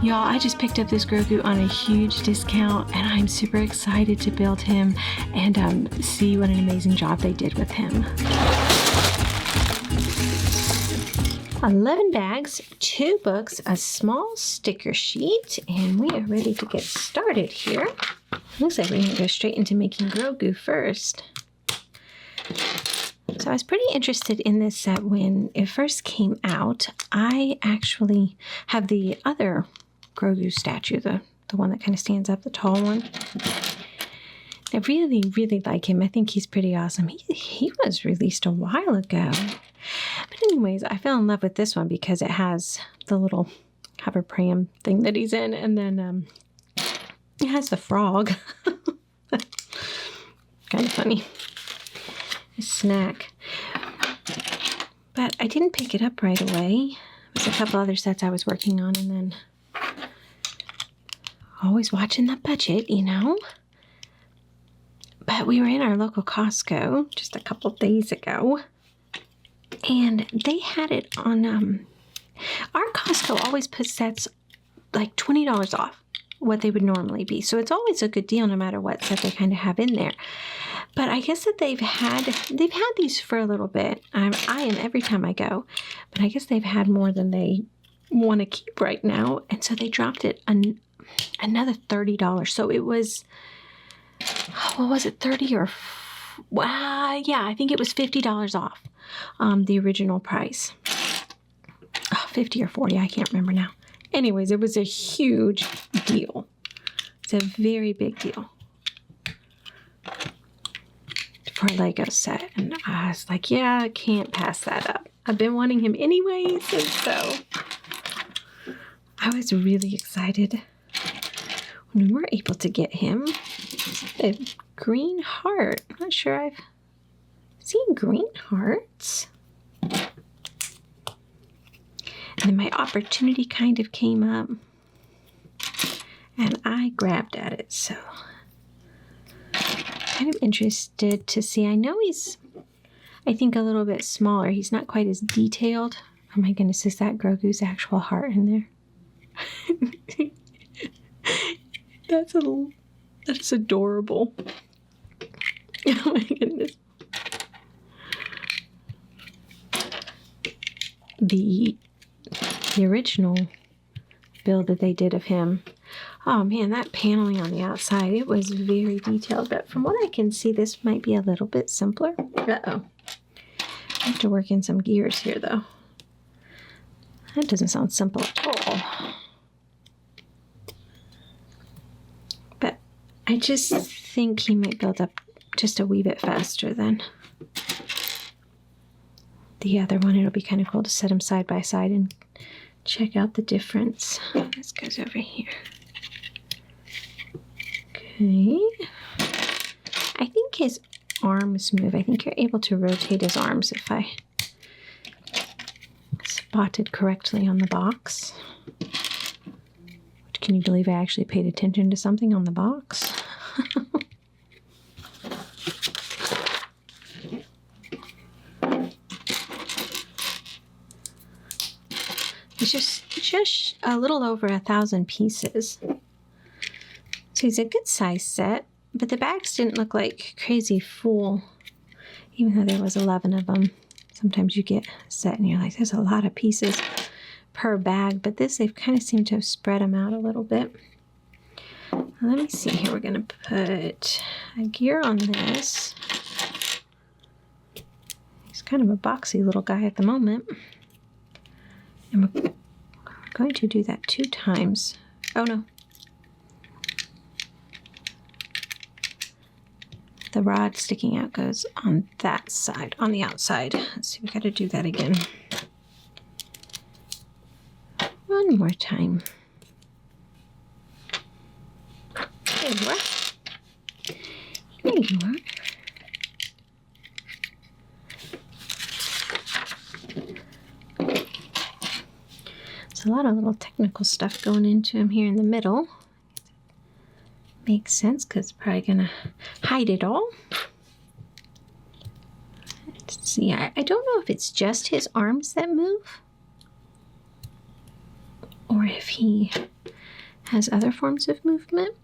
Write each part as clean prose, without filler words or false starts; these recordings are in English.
Y'all, I just picked up this Grogu on a huge discount, and I'm super excited to build him and see what an amazing job they did with him. 11 bags, 2 books, a small sticker sheet, and we are ready to get started here. Looks like we're going to go straight into making Grogu first. So I was pretty interested in this set when it first came out. I actually have the other Grogu statue, the one that kind of stands up, the tall one. I really, really like him. I think he's pretty awesome. He was released a while ago. But anyways, I fell in love with this one because it has the little Hover Pram thing that he's in, and then it has the frog. Kind of funny. A snack. But I didn't pick it up right away. There was a couple other sets I was working on, and then always watching the budget, you know. But we were in our local Costco just a couple days ago, and they had it on, our Costco always puts sets like $20 off what they would normally be. So it's always a good deal no matter what set they kind of have in there. But I guess that they've had these for a little bit. I am every time I go, but I guess they've had more than they want to keep right now. And so they dropped it another $30. So it was, what was it, 30 or, yeah, I think it was $50 off the original price. 50 or 40, I can't remember now. Anyways, it was a huge deal. It's a very big deal for a LEGO set. And I was like, yeah, I can't pass that up. I've been wanting him anyways, and so I was really excited when we were able to get him. A green heart. I'm not sure I've seen green hearts. And then my opportunity kind of came up, and I grabbed at it. So kind of interested to see. I know he's, I think, a little bit smaller. He's not quite as detailed. Oh my goodness, is that Grogu's actual heart in there? That's adorable. Oh my goodness. The original build that they did of him, oh man, that paneling on the outside, it was very detailed, but from what I can see, this might be a little bit simpler. Uh-oh. I have to work in some gears here, though. That doesn't sound simple at all. But I just think he might build up just a wee bit faster than the other one. It'll be kind of cool to set them side by side and check out the difference. This goes over here. Okay. I think his arms move. I think you're able to rotate his arms if I spotted correctly on the box. Can you believe I actually paid attention to something on the box? It's just a little over 1,000 pieces. So it's a good size set, but the bags didn't look like crazy full, even though there was 11 of them. Sometimes you get a set and you're like, there's a lot of pieces per bag, but this, they've kind of seemed to have spread them out a little bit. Let me see here. We're going to put a gear on this. He's kind of a boxy little guy at the moment. And we're going to do that 2 times. Oh no. The rod sticking out goes on that side, on the outside. Let's see, we got to do that again. One more time. There you are. There you are. There's a lot of little technical stuff going into him here in the middle. Makes sense because it's probably going to hide it all. Let's see. I don't know if it's just his arms that move, or if he has other forms of movement.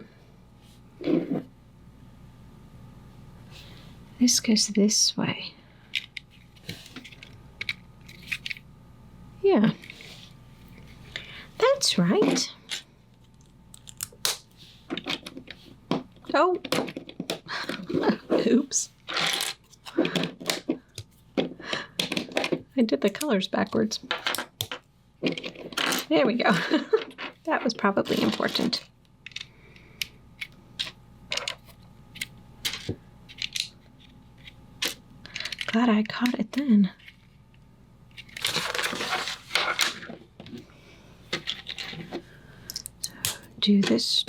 This goes this way. Yeah, that's right. Oh, oops. I did the colors backwards. There we go. That was probably important. Glad I caught it then. So do this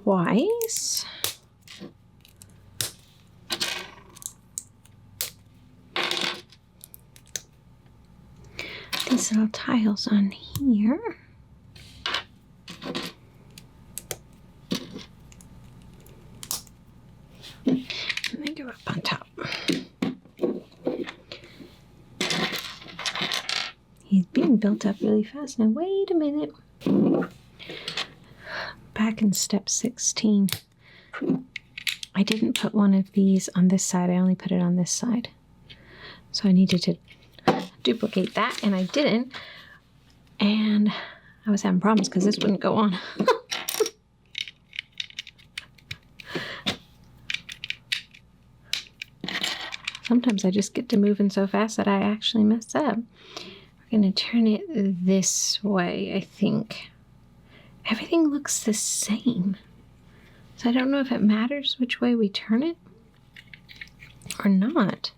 twice. These little tiles on here. And they go up on top. He's being built up really fast. Now wait a minute. Back in step 16, I didn't put one of these on this side. I only put it on this side. So I needed to duplicate that, and I didn't. And I was having problems because this wouldn't go on. Sometimes I just get to moving so fast that I actually mess up. We're going to turn it this way, I think. Everything looks the same. So I don't know if it matters which way we turn it or not.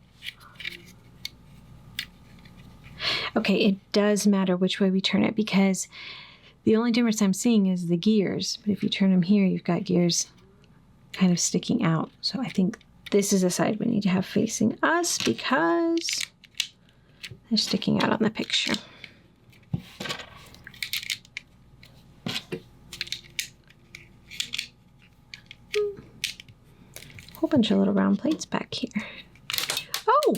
Okay, it does matter which way we turn it because the only difference I'm seeing is the gears. But if you turn them here, you've got gears kind of sticking out. So I think this is the side we need to have facing us because they're sticking out on the picture. Whole bunch of little round plates back here. Oh!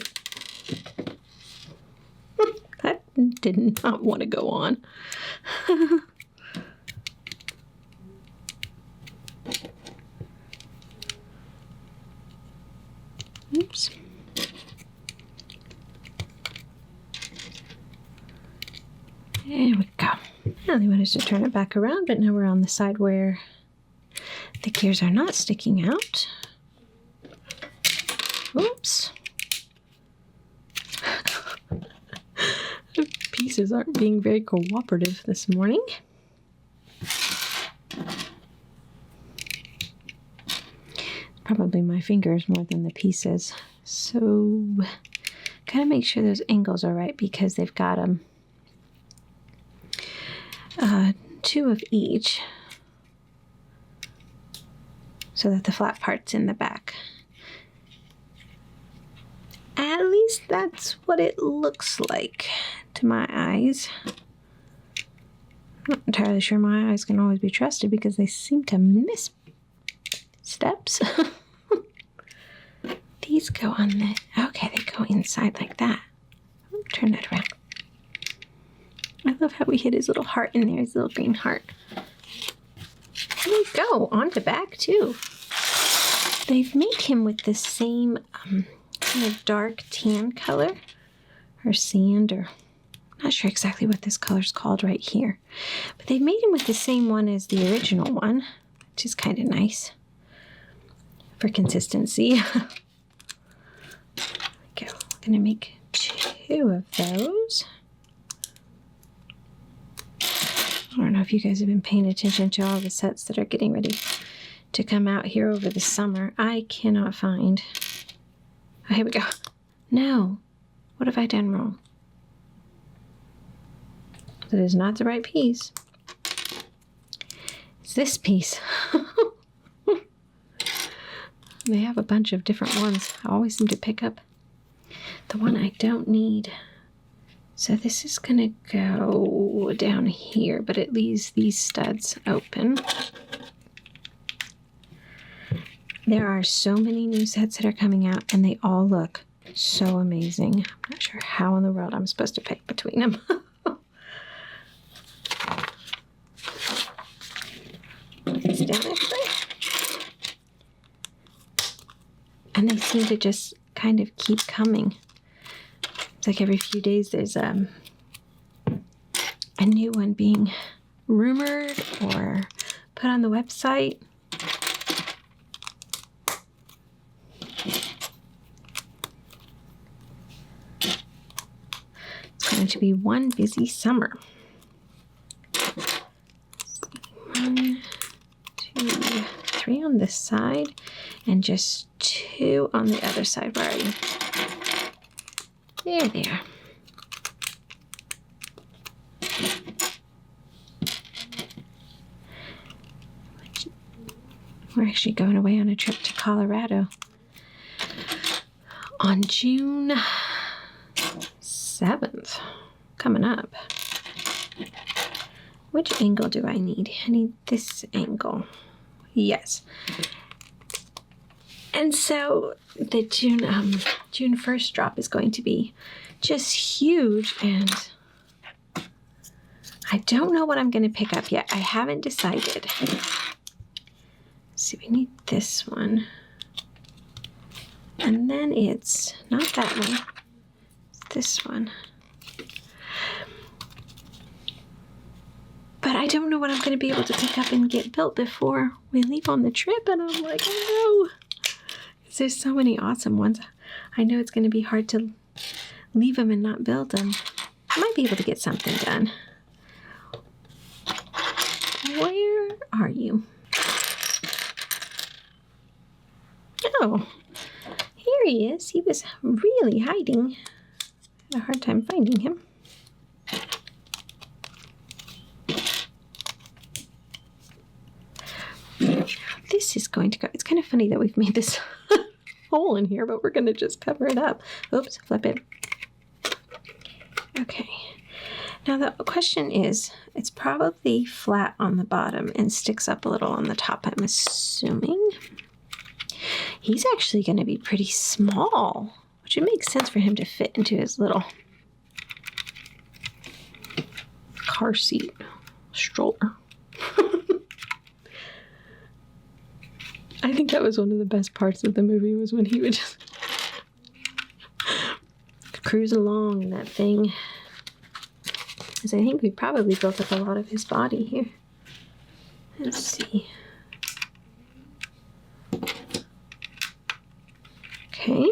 That did not want to go on. Oops. There we go. Now they want us to turn it back around, but now we're on the side where the gears are not sticking out. Oops. The pieces aren't being very cooperative this morning. Probably my fingers more than the pieces. So, gotta make sure those angles are right because they've got them. Two of each so that the flat part's in the back. At least that's what it looks like to my eyes. Not entirely sure my eyes can always be trusted because they seem to miss steps. These go on the, okay, they go inside like that. Turn that around. I love how we hit his little heart in there, his little green heart. There we go, on the back too. They've made him with the same kind of dark tan color, or sand, or I'm not sure exactly what this color's called right here. But they've made him with the same one as the original one, which is kind of nice for consistency. Okay, I'm gonna make 2 of those. I don't know if you guys have been paying attention to all the sets that are getting ready to come out here over the summer. I cannot find. Oh, here we go. No. What have I done wrong? That is not the right piece. It's this piece. They have a bunch of different ones. I always seem to pick up the one I don't need. So this is going to go down here, but it leaves these studs open. There are so many new sets that are coming out, and they all look so amazing. I'm not sure how in the world I'm supposed to pick between them. It's down this way. And they seem to just kind of keep coming. It's like every few days there's a new one being rumored or put on the website. It's going to be one busy summer. 1, 2, 3 on this side and just 2 on the other side. Where are you? There they are. We're actually going away on a trip to Colorado on June 7th, coming up. Which angle do I need? I need this angle. Yes. And so the June 1st drop is going to be just huge, and I don't know what I'm going to pick up yet. I haven't decided. See, we need this one. And then it's not that one. It's this one. But I don't know what I'm going to be able to pick up and get built before we leave on the trip. And I'm like, oh no. Because there's so many awesome ones. I know it's going to be hard to leave them and not build them. I might be able to get something done. Where are you? Oh, here he is. He was really hiding. I had a hard time finding him. This is going to go. It's kind of funny that we've made this hole in here, but we're going to just cover it up. Oops, flip it. Okay. Now the question is, it's probably flat on the bottom and sticks up a little on the top, I'm assuming. He's actually going to be pretty small, which would make sense for him to fit into his little car seat stroller. I think that was one of the best parts of the movie, was when he would just cruise along in that thing. Because I think we probably built up a lot of his body here. Let's see. Okay.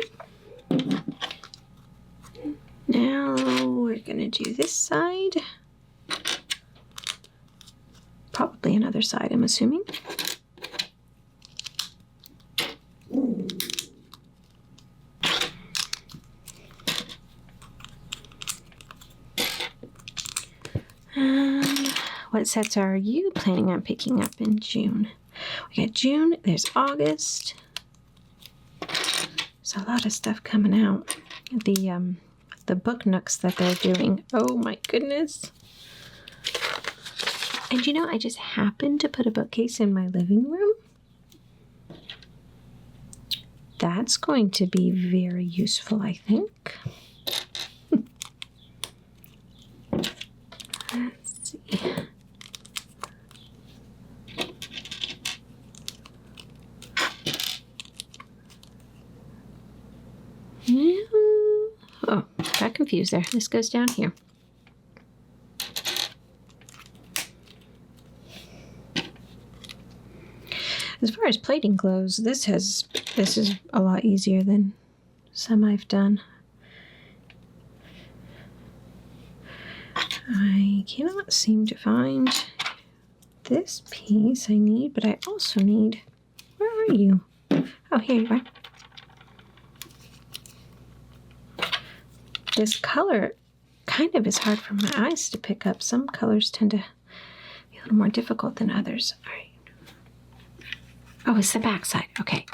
Now we're going to do this side. Probably another side, I'm assuming. What sets are you planning on picking up in June? We got June, there's August. There's a lot of stuff coming out. The book nooks that they're doing. Oh my goodness. And you know, I just happened to put a bookcase in my living room. That's going to be very useful, I think. Let's see. Oh, got confused there. This goes down here. As far as plating goes, this is a lot easier than some I've done. I cannot seem to find this piece I need, but I also need, where are you? Oh, here you are. This color kind of is hard for my eyes to pick up. Some colors tend to be a little more difficult than others. All right. Oh, it's the back side. Okay.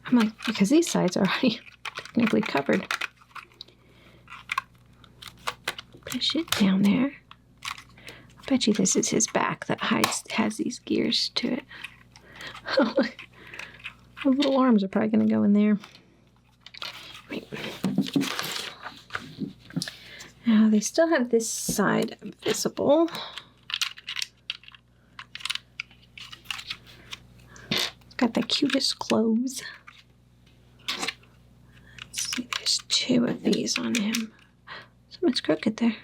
I'm like, because these sides are already technically covered. Push it down there. I bet you this is his back that has these gears to it. Oh, look. The little arms are probably going to go in there. Right. Now they still have this side visible. Got the cutest clothes. Let's see, there's 2 of these on him. Something's crooked there.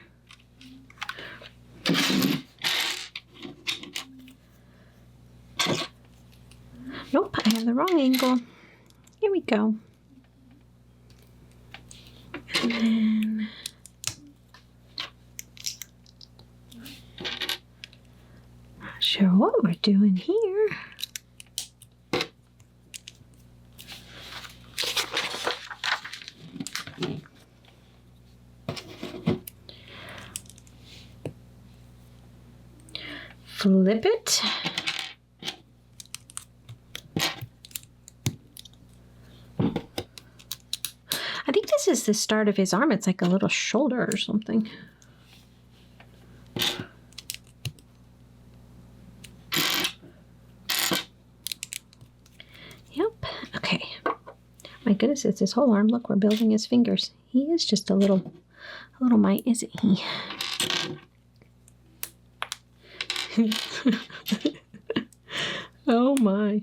Nope, I have the wrong angle. Here we go. And then not sure what we're doing here. Flip it. I think this is the start of his arm. It's like a little shoulder or something. Yep. Okay. My goodness, it's his whole arm. Look, we're building his fingers. He is just a little mite, isn't he? Oh my.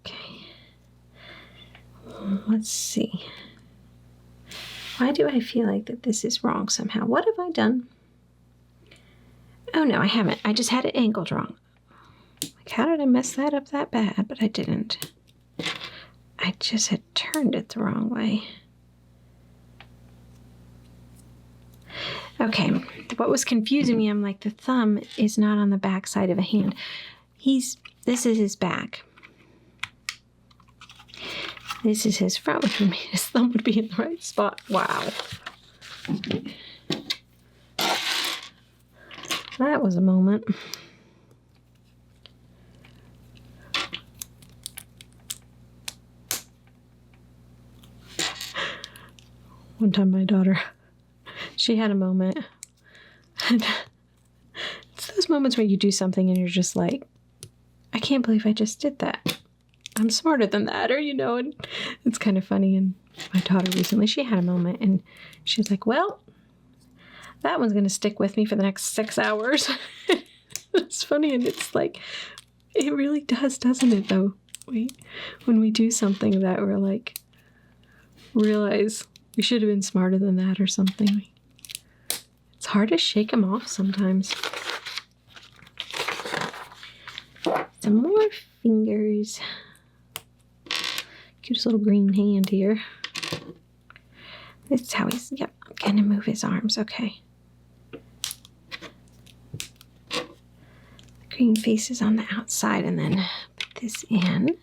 Okay. Let's see. Why do I feel like that this is wrong somehow? What have I done? Oh no, I haven't. I just had it angled wrong. Like, how did I mess that up that bad? But I didn't. I just had turned it the wrong way. Okay, what was confusing me, I'm like, the thumb is not on the back side of a hand. This is his back. This is his front, which would mean his thumb would be in the right spot. Wow. That was a moment. One time my daughter, she had a moment. And it's those moments where you do something and you're just like, I can't believe I just did that. I'm smarter than that, or, you know, and it's kind of funny. And my daughter recently, she had a moment and she's like, well, that one's going to stick with me for the next 6 hours. It's funny. And it's like, it really does, doesn't it though? When we do something that we're like, realize we should have been smarter than that or something. It's hard to shake them off sometimes. Some more fingers. Cutest little green hand here. This is how he's, yep, I'm gonna move his arms, okay. The green face is on the outside, and then put this in.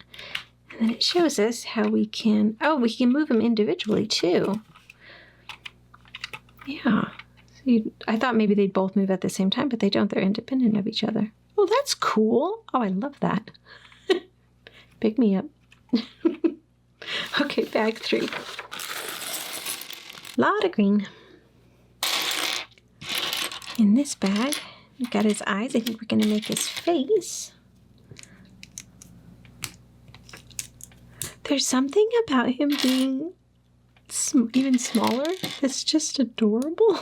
And then it shows us how we can, oh, we can move them individually too. Yeah. So I thought maybe they'd both move at the same time, but they don't. They're independent of each other. Oh, that's cool. Oh, I love that. Pick me up. Okay, bag 3. Lot of green. In this bag, we've got his eyes. I think we're going to make his face. There's something about him being even smaller that's just adorable.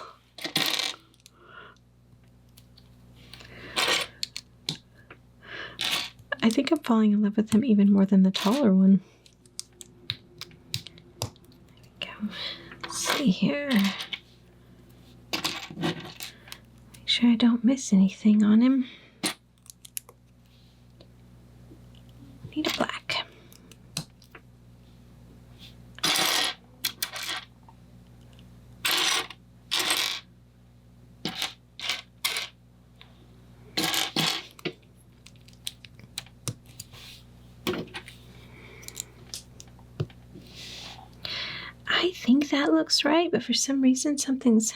I think I'm falling in love with him even more than the taller one. There we go. Let's see here. Make sure I don't miss anything on him. Need a black. I think that looks right, but for some reason something's...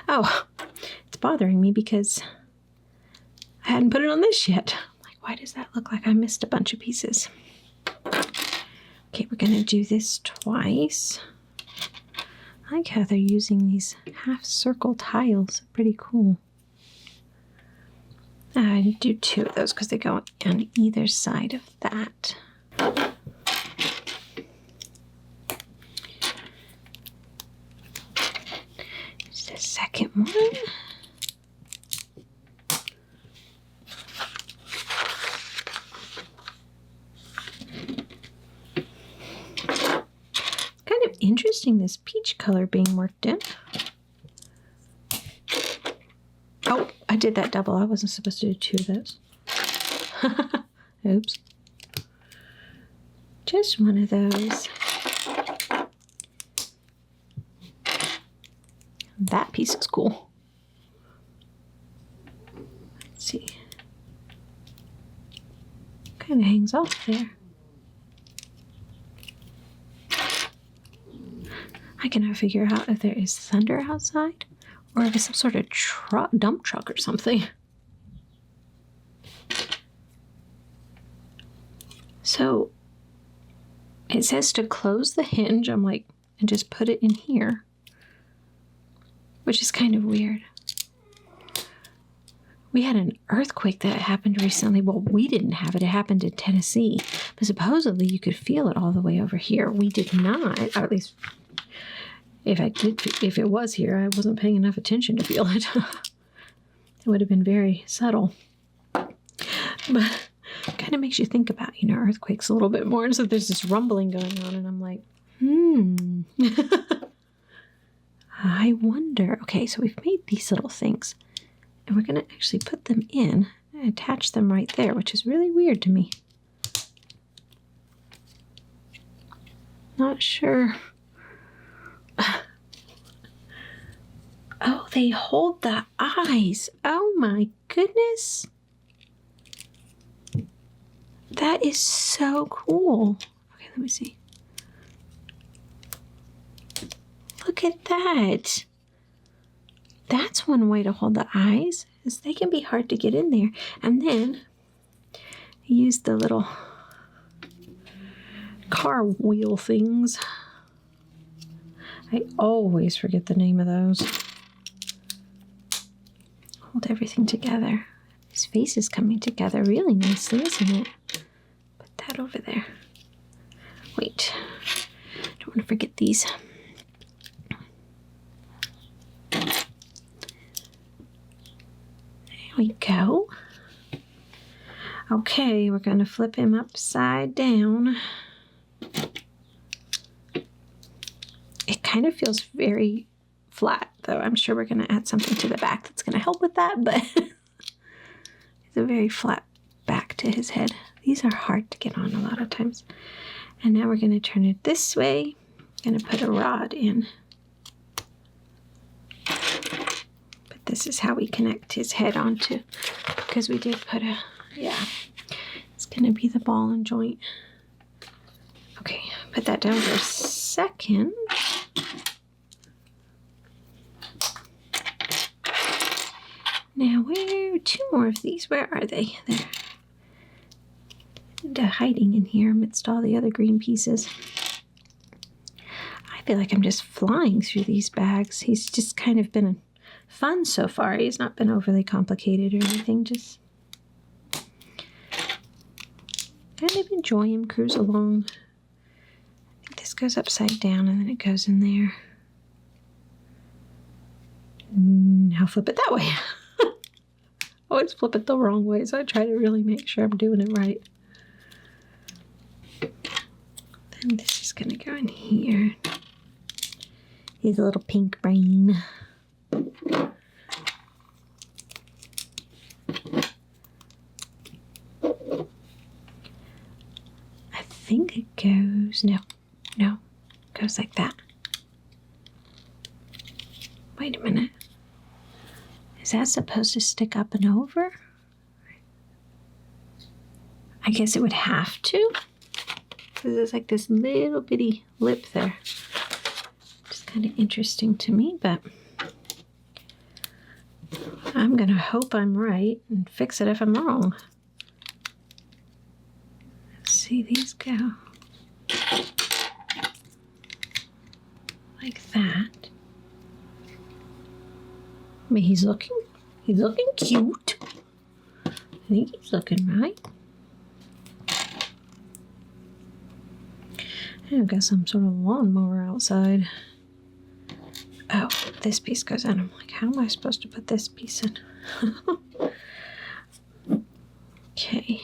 Oh, it's bothering me because I hadn't put it on this yet. I'm like, why does that look like I missed a bunch of pieces? Okay, we're going to do this twice. I like how they're using these half-circle tiles. Pretty cool. I do 2 of those because they go on either side of that. The second one. interesting, this peach color being worked in. Oh, I did that double. I wasn't supposed to do 2 of those. Oops. Just one of those. That piece is cool. Let's see. Kind of hangs off there. I cannot figure out if there is thunder outside or if it's some sort of dump truck or something. So it says to close the hinge. I'm like, and just put it in here, which is kind of weird. We had an earthquake that happened recently. Well, we didn't have it. It happened in Tennessee. But supposedly you could feel it all the way over here. We did not, or at least if it was here, I wasn't paying enough attention to feel it. It would have been very subtle. But it kind of makes you think about, earthquakes a little bit more. And so there's this rumbling going on, and I'm like, I wonder. Okay, so we've made these little things, and we're going to actually put them in and attach them right there, which is really weird to me. Not sure. Oh, they hold the eyes. Oh my goodness. That is so cool. Okay, let me see. Look at that. That's one way to hold the eyes, is they can be hard to get in there. And then use the little car wheel things. I always forget the name of those. Hold everything together. His face is coming together really nicely, isn't it? Put that over there. Wait, don't want to forget these. There we go. Okay, we're going to flip him upside down. It kind of feels very flat, though. I'm sure we're going to add something to the back that's going to help with that, but it's a very flat back to his head. These are hard to get on a lot of times. And now we're going to turn it this way. Going to put a rod in. But this is how we connect his head onto, because we did put a, it's going to be the ball and joint. Okay, put that down for a second. Now, where 2 more of these? Where are they? They're hiding in here amidst all the other green pieces. I feel like I'm just flying through these bags. He's just kind of been fun so far. He's not been overly complicated or anything. Just kind of enjoy him cruise along. I think this goes upside down and then it goes in there. Now flip it that way. I always flip it the wrong way, so I try to really make sure I'm doing it right. Then this is going to go in here. He's a little pink brain. I think it goes, no, it goes like that. Wait a minute. Is that supposed to stick up and over? I guess it would have to. Because there's like this little bitty lip there. It's kind of interesting to me, but I'm going to hope I'm right and fix it if I'm wrong. Let's see these go. Like that. I mean, he's looking cute. I think he's looking right. I've got some sort of lawnmower outside. Oh, this piece goes in. I'm like, how am I supposed to put this piece in? Okay.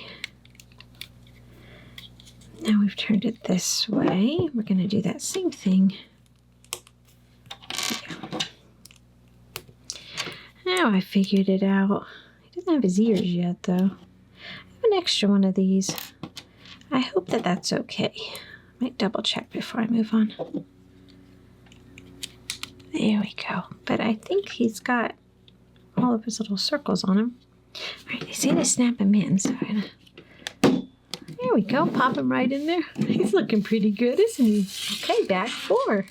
Now we've turned it this way. We're going to do that same thing Now I figured it out. He doesn't have his ears yet, though. I have an extra one of these. I hope that that's okay. Might double check before I move on. There we go. But I think he's got all of his little circles on him. All right, I see to snap him in, so I'm gonna... There we go. Pop him right in there. He's looking pretty good, isn't he? Okay, back 4.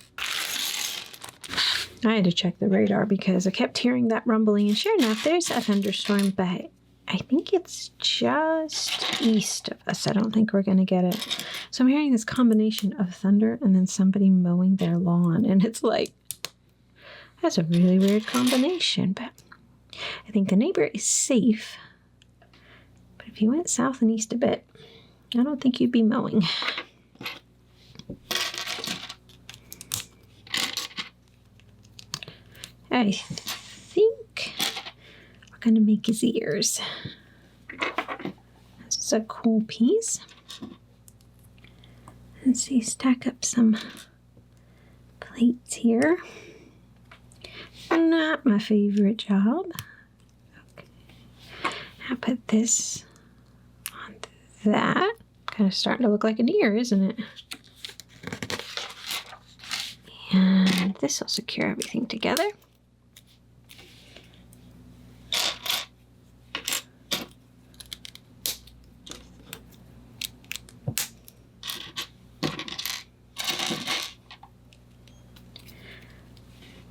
I had to check the radar because I kept hearing that rumbling, and sure enough, there's a thunderstorm, but I think it's just east of us. I don't think we're going to get it. So I'm hearing this combination of thunder and then somebody mowing their lawn, and it's like, that's a really weird combination, but I think the neighbor is safe. But if you went south and east a bit, I don't think you'd be mowing. I think we're going to make his ears. This is a cool piece. Let's see, stack up some plates here. Not my favorite job. Okay. I'll put this on that. Kind of starting to look like an ear, isn't it? And this will secure everything together.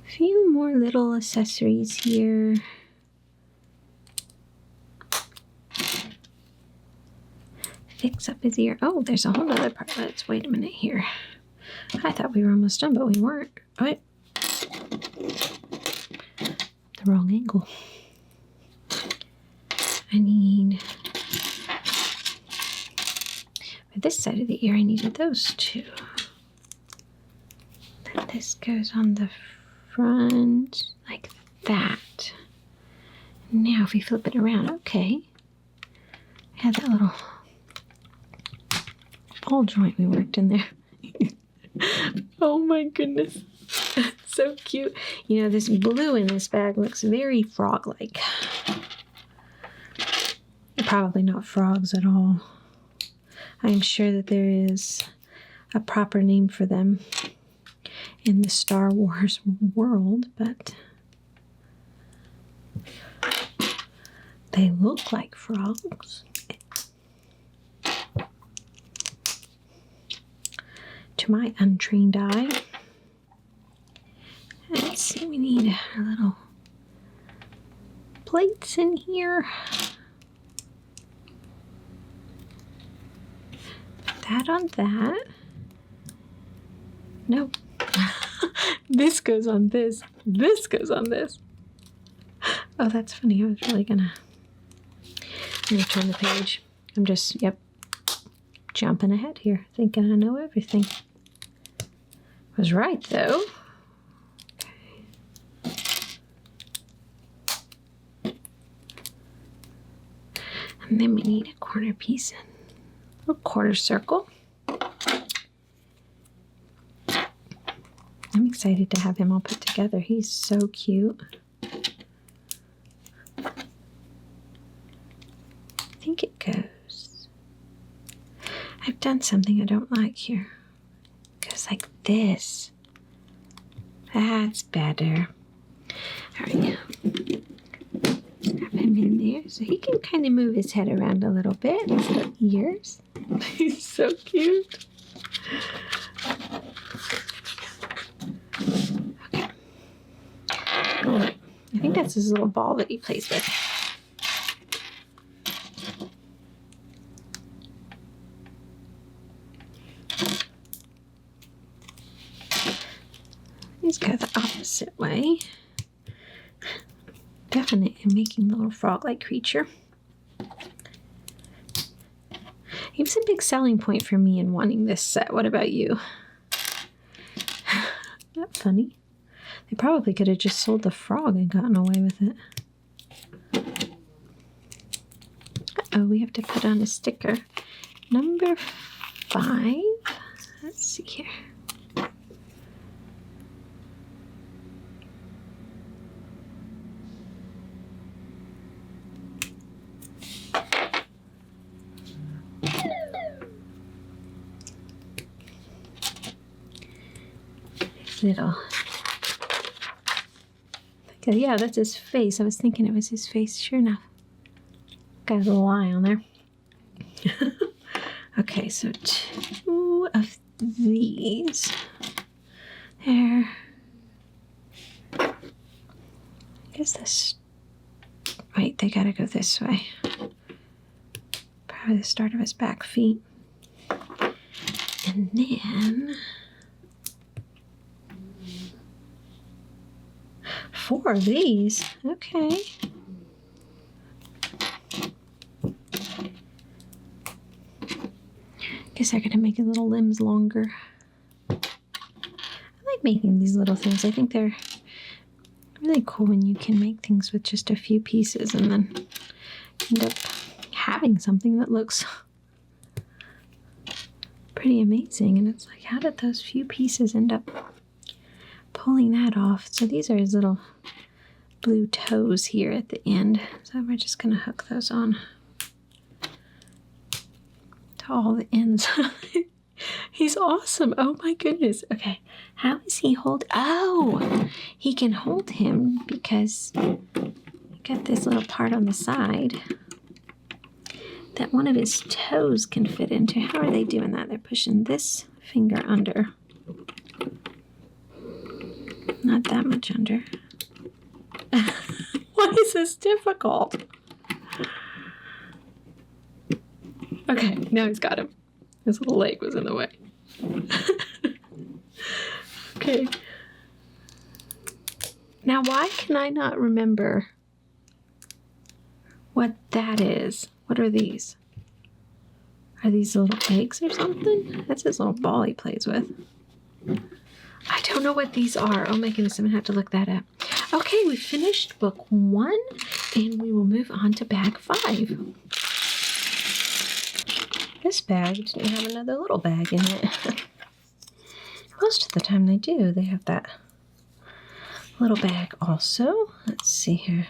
Few more little accessories here. Fix up his ear. Oh, there's a whole other part. Let's wait a minute here. I thought we were almost done, but we weren't. What? The wrong angle. I need... For this side of the ear, I needed those two. Then this goes on the front like that. Now if we flip it around, okay. I had that little ball joint we worked in there. Oh my goodness. So cute. You know, this blue in this bag looks very frog-like. Probably not frogs at all. I'm sure that there is a proper name for them in the Star Wars world, but they look like frogs. To my untrained eye. Let's see, we need a little plates in here. Put that on that. Nope. This goes on this. This goes on this. Oh, that's funny. I was really gonna turn the page. I'm just, jumping ahead here, thinking I know everything. I was right, though. Okay. And then we need a corner piece and a quarter circle. I'm excited to have him all put together. He's so cute. I think it goes. I've done something I don't like here. It goes like this. That's better. All right. Have him in there so he can kind of move his head around a little bit. His little ears. He's so cute. Okay. Hold it. I think that's his little ball that he plays with. Let's go the opposite way. Definite in making the little frog-like creature. It was a big selling point for me in wanting this set. What about you? Not funny. They probably could have just sold the frog and gotten away with it. Uh-oh, we have to put on a sticker. Number 5. Let's see here. little. Okay, yeah, that's his face. I was thinking it was his face. Sure enough. Got a little eye on there. Okay, so 2 of these. There. I guess this. Wait, they gotta go this way. Probably the start of his back feet. And then 4 of these. Okay. Guess I gotta make his little limbs longer. I like making these little things. I think they're really cool when you can make things with just a few pieces and then end up having something that looks pretty amazing. And it's like, how did those few pieces end up pulling that off? So these are his little blue toes here at the end. So we're just gonna hook those on to all the ends. He's awesome. Oh my goodness. Okay, how is he hold? Oh, he can hold him because you got this little part on the side that one of his toes can fit into. How are they doing that? They're pushing this finger under. Not that much under. Why is this difficult? Okay, now he's got him. His little leg was in the way. Okay. Now, why can I not remember what that is? What are these? Are these little eggs or something? That's his little ball he plays with. I don't know what these are. Oh my goodness, I'm gonna have to look that up. Okay, we finished book 1 and we will move on to bag 5. This bag didn't have another little bag in it. Most of the time they do. They have that little bag also. Let's see here.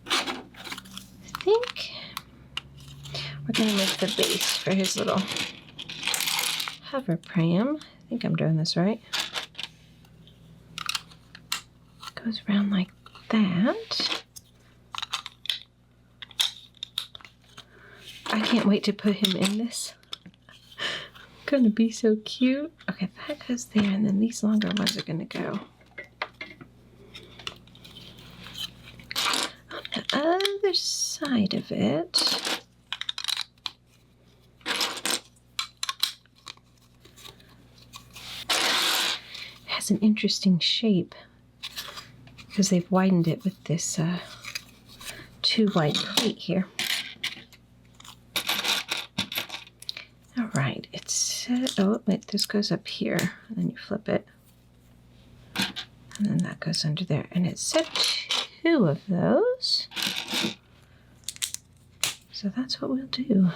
I think we're going to make the base for his little hover pram. I think I'm doing this right. Goes around like that. I can't wait to put him in this. Gonna be so cute. Okay, that goes there, and then these longer ones are gonna go on the other side of it. It has an interesting shape because they've widened it with this 2-wide plate here. All right, it's oh wait, this goes up here, and then you flip it, and then that goes under there, and it said 2 of those, so that's what we'll do.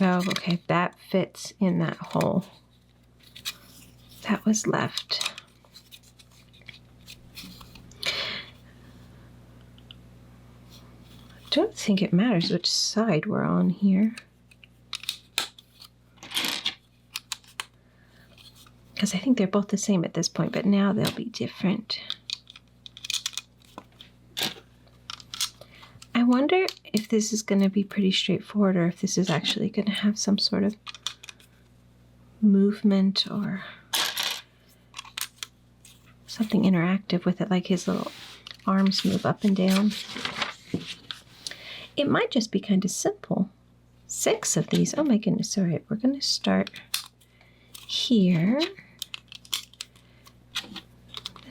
Oh, okay, that fits in that hole that was left. I don't think it matters which side we're on here, because I think they're both the same at this point, but now they'll be different. I wonder if this is going to be pretty straightforward or if this is actually going to have some sort of movement or something interactive with it, like his little arms move up and down. It might just be kind of simple. 6 of these. Oh my goodness. All right, we're going to start here.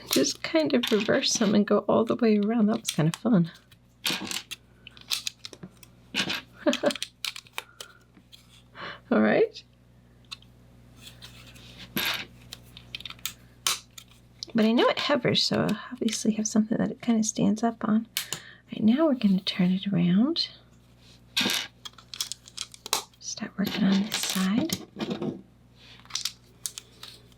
And just kind of reverse them and go all the way around. That was kind of fun. All right. But I know it hovers, so I'll obviously have something that it kind of stands up on. Right, now we're going to turn it around. Start working on this side.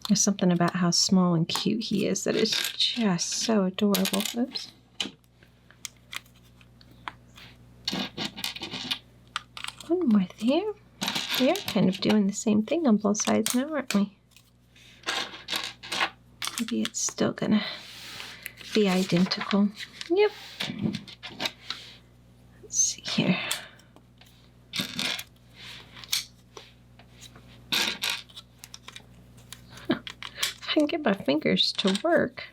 There's something about how small and cute he is that is just so adorable. Oops. one more there. We are kind of doing the same thing on both sides now, aren't we? Maybe it's still gonna be identical. Yep. Let's see here. If I can get my fingers to work.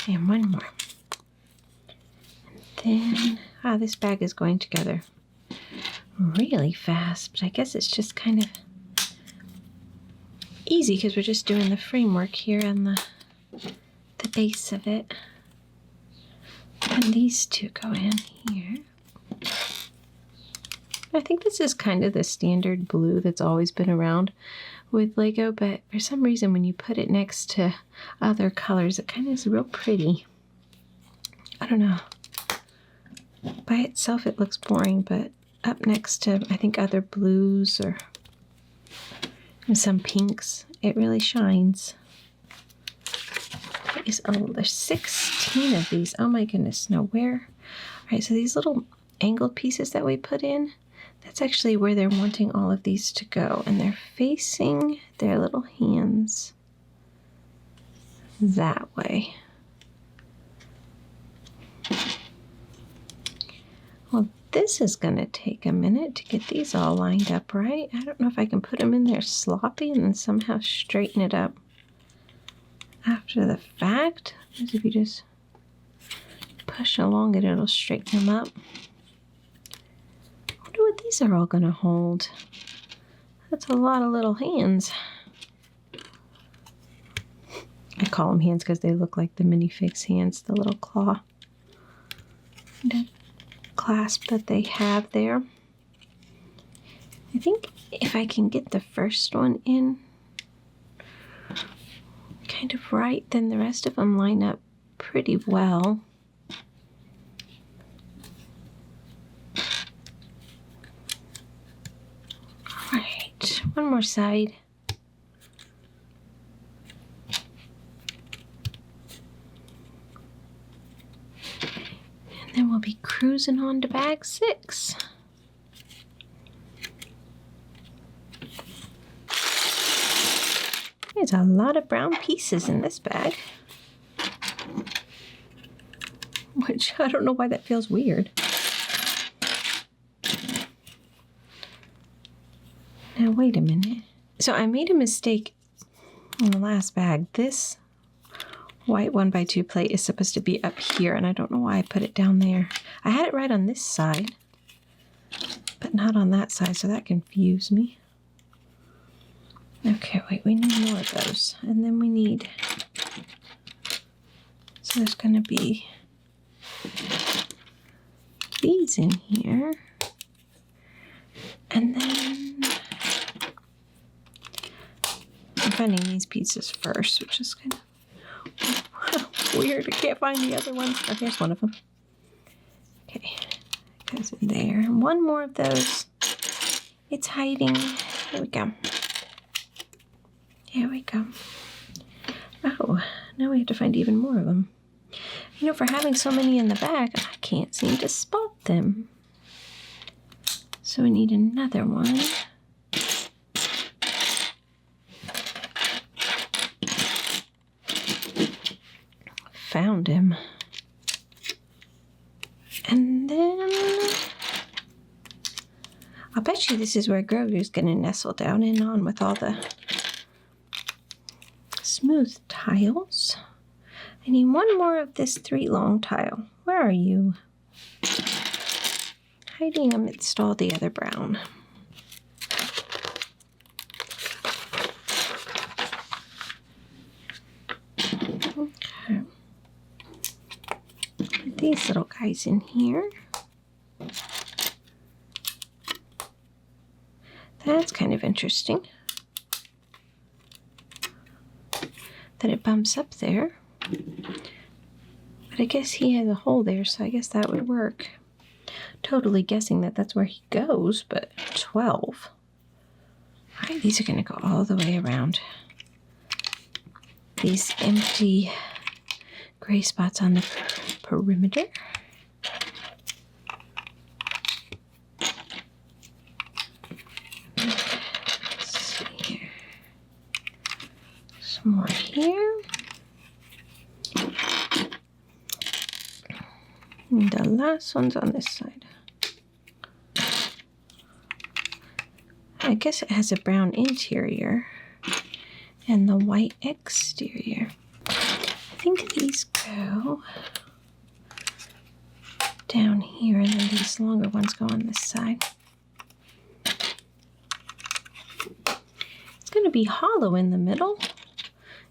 And one more. And then, this bag is going together really fast, but I guess it's just kind of easy because we're just doing the framework here and the base of it. And these two go in here. I think this is kind of the standard blue that's always been around with Lego, but for some reason when you put it next to other colors, it kind of is real pretty. I don't know. By itself it looks boring, but up next to, I think, other blues or some pinks, it really shines. There's 16 of these. Oh my goodness. Now where? All right, so these little angled pieces that we put in, that's actually where they're wanting all of these to go. And they're facing their little hands that way. Well, this is going to take a minute to get these all lined up, right? I don't know if I can put them in there sloppy and then somehow straighten it up after the fact. Because if you just push along it, it'll straighten them up. I wonder what these are all going to hold. That's a lot of little hands. I call them hands because they look like the minifigs hands, the little claw clasp that they have there. I think if I can get the first one in kind of right, then the rest of them line up pretty well. All right, one more side. And then we'll be cruising on to bag 6. There's a lot of brown pieces in this bag, which I don't know why that feels weird. Now wait a minute. So I made a mistake on the last bag. This white 1x2 plate is supposed to be up here, and I don't know why I put it down there. I had it right on this side, but not on that side, so that confused me. Okay, wait, we need more of those. And then we need, so there's going to be these in here. And then I'm finding these pieces first, which is kind of weird. I can't find the other ones. Oh, here's one of them. Okay, it goes in there. And one more of those. It's hiding. Here we go. Here we go. Oh, now we have to find even more of them. You know, for having so many in the bag, I can't seem to spot them. So we need another one. Found him. And then I'll bet you this is where Grogu's going to nestle down in on with all the smooth tiles. I need one more of this 3 long tile. Where are you? Hiding amidst all the other brown. Okay. Put these little guys in here. That's kind of interesting that it bumps up there. But I guess he has a hole there, so I guess that would work. Totally guessing that that's where he goes, but 12. All right, these are going to go all the way around. These empty gray spots on the perimeter. Some more here. And the last one's on this side. I guess it has a brown interior and the white exterior. I think these go down here, and then these longer ones go on this side. It's going to be hollow in the middle.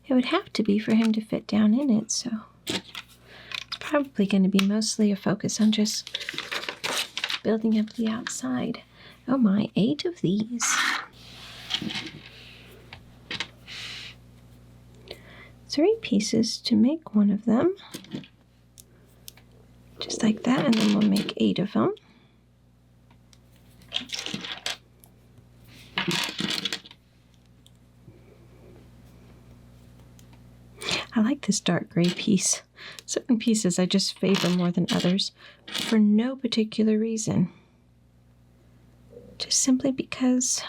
It would have to be for him to fit down in it, so it's probably going to be mostly a focus on just building up the outside. Oh my, 8 of these. Three pieces to make one of them. Just like that, and then we'll make 8 of them. I like this dark gray piece. Certain pieces I just favor more than others for no particular reason. Just simply because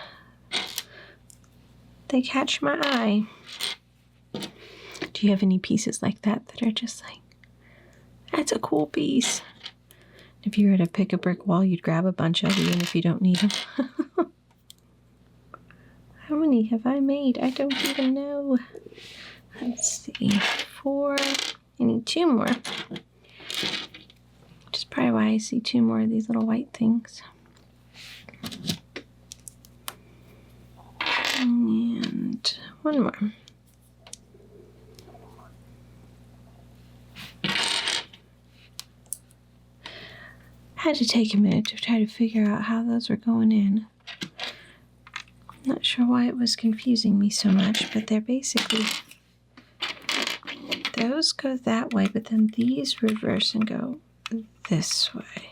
they catch my eye. Do you have any pieces like that that are just like, that's a cool piece? If you were to pick a brick wall, you'd grab a bunch of even if you don't need them. How many have I made? I don't even know. Let's see, 4. I need 2 more. Which is probably why I see 2 more of these little white things. And 1 more. I had to take a minute to try to figure out how those were going in. Not sure why it was confusing me so much, but they're basically, those go that way, but then these reverse and go this way.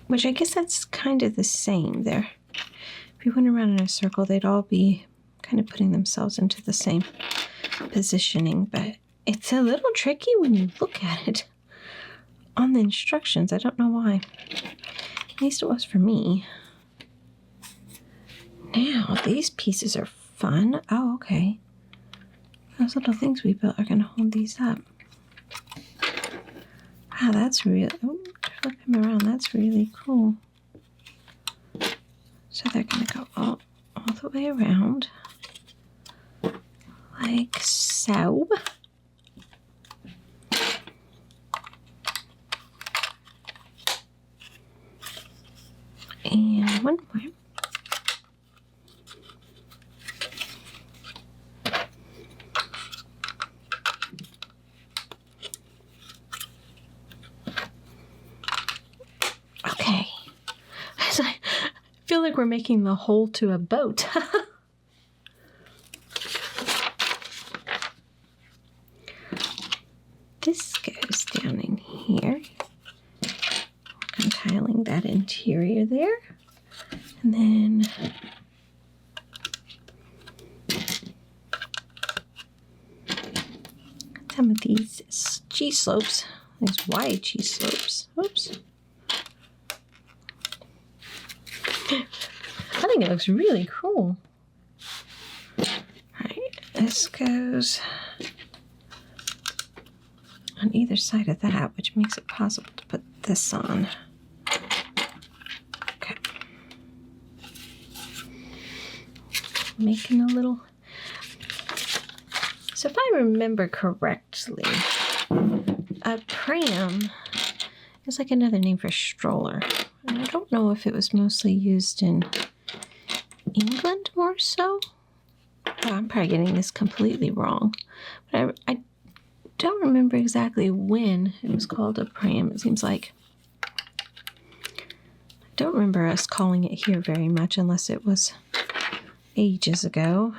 Which I guess that's kind of the same there. If you went around in a circle, they'd all be kind of putting themselves into the same positioning, but it's a little tricky when you look at it on the instructions. I don't know why. At least it was for me. Now, these pieces are fun. Oh, okay. Those little things we built are going to hold these up. Wow, that's really, oh, flip him around. That's really cool. So they're going to go all the way around. Like so. And 1 more. Okay. I feel like we're making the hole to a boat. This goes down in here. I'm tiling that interior there. And then some of these G-slopes, these wide G-slopes. Oops. I think it looks really cool. All right, this goes on either side of that, which makes it possible to put this on. Okay. Making a little... So if I remember correctly, a pram is like another name for stroller. And I don't know if it was mostly used in England more so. Oh, I'm probably getting this completely wrong. But I don't remember exactly when it was called a pram. It seems like I don't remember us calling it here very much unless it was ages ago.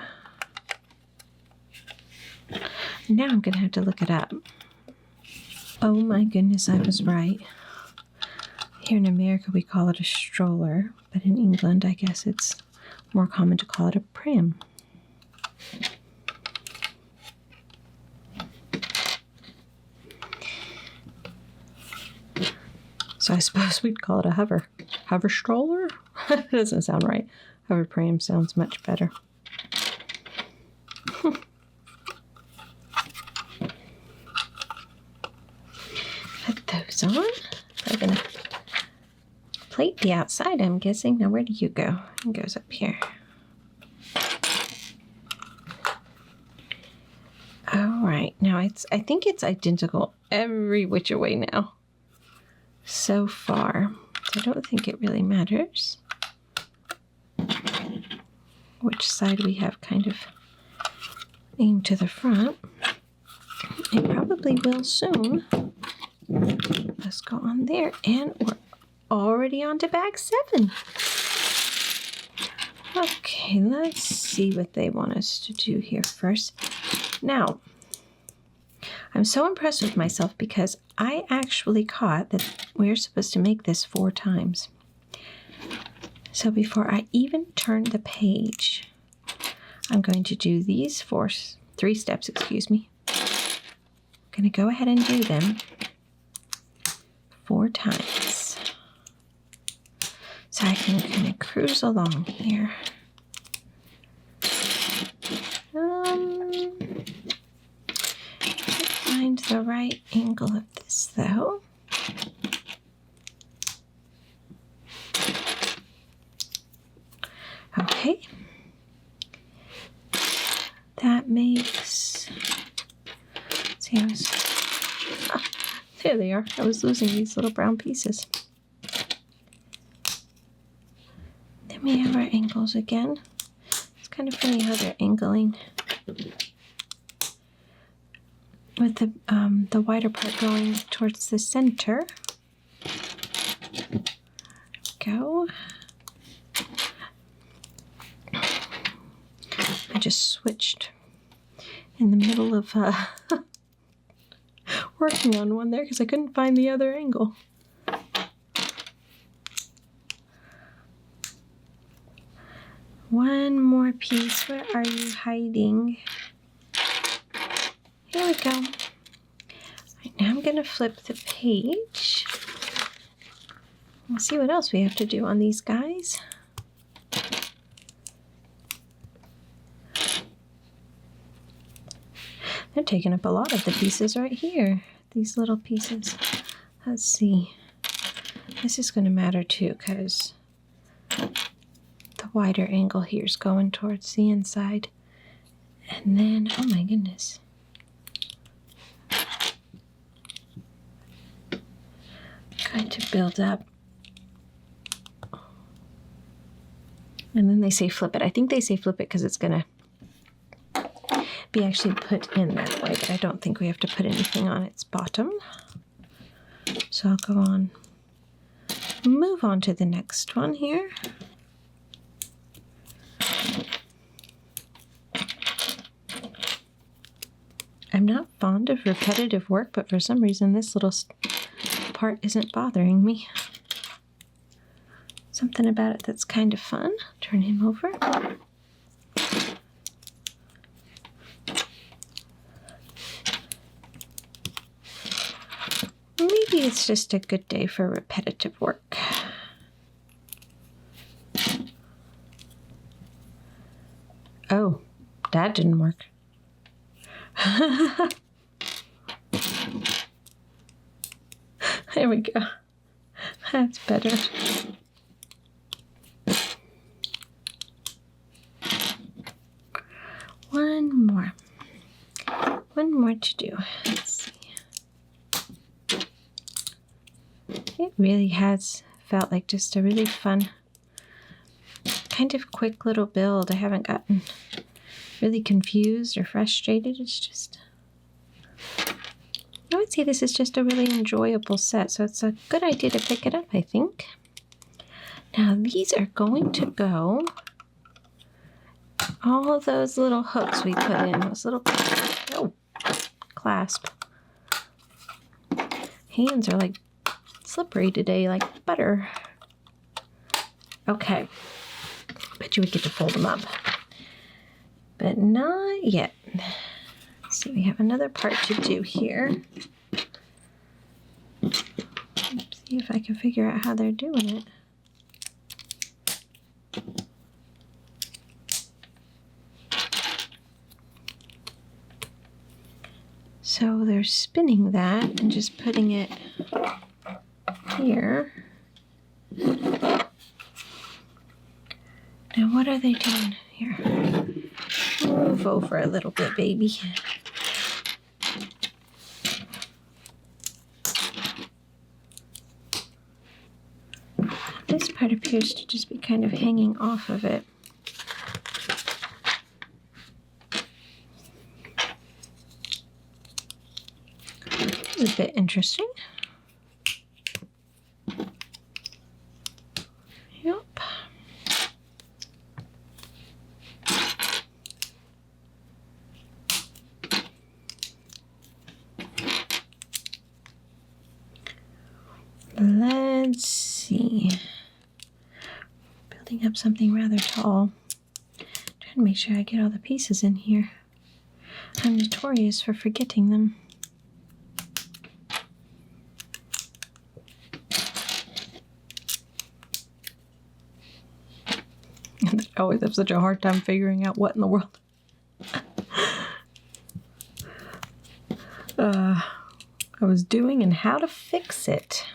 Now I'm going to have to look it up. Oh my goodness, I was right. Here in America we call it a stroller, but in England I guess it's more common to call it a pram. So So I suppose we'd call it a hover stroller. That doesn't sound right. Hover pram sounds much better. Put those on. I'm gonna plate the outside, I'm guessing. Now where do you go? It goes up here. All right, now I think it's identical every which way now. So far, I don't think it really matters which side we have kind of aimed to the front. It probably will soon. Let's go on there, and we're already on to bag 7. Okay, let's see what they want us to do here first. Now, I'm so impressed with myself because I actually caught that we're supposed to make this 4 times. So before I even turn the page, I'm going to do these 3 steps, excuse me. I'm going to go ahead and do them 4 times. So I can kind of cruise along here. Find the right angle of this though. Okay. That makes, let's see, there they are. I was losing these little brown pieces. Then we have our angles again. It's kind of funny how they're angling with the wider part going towards the center. There we go. I just switched in the middle of working on one there because I couldn't find the other angle. One more piece. Where are you hiding? Here we go. Right, now I'm going to flip the page. We'll see what else we have to do on these guys. They're taking up a lot of the pieces right here. These little pieces. Let's see. This is going to matter too because the wider angle here is going towards the inside. And then, oh my goodness. Going to build up. And then they say flip it. I think they say flip it because it's going to be actually put in that way, but I don't think we have to put anything on its bottom. So I'll go on, move on to the next one here. I'm not fond of repetitive work, but for some reason this little part isn't bothering me. Something about it that's kind of fun. Turn him over. Maybe it's just a good day for repetitive work. Oh, that didn't work. There we go. That's better. One more to do. Let's see. It really has felt like just a really fun, kind of quick little build. I haven't gotten really confused or frustrated. It's just, I would say this is just a really enjoyable set. So it's a good idea to pick it up, I think. Now these are going to go, all those little hooks we put in, those little, oh, clasp. Hands are like slippery today, like butter. Okay, bet you we get to fold them up, but not yet. Let's see, we have another part to do here. Oopsie. see if I can figure out how they're doing it. So they're spinning that and just putting it here. Now what are they doing here? Move over a little bit, baby. This part appears to just be kind of hanging off of it. This is a bit interesting. Yep. Let's see. Building up something rather tall. Trying to make sure I get all the pieces in here. I'm notorious for forgetting them. I always have such a hard time figuring out what in the world. I was doing and how to fix it.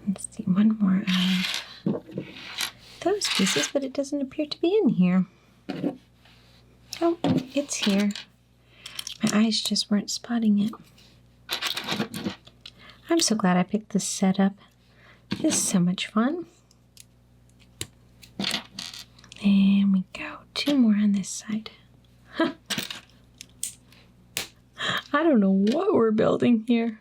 Let's see, one more of those pieces, but it doesn't appear to be in here. Oh, it's here. My eyes just weren't spotting it. I'm so glad I picked this setup. This is so much fun. There we go. Two more on this side. I don't know what we're building here.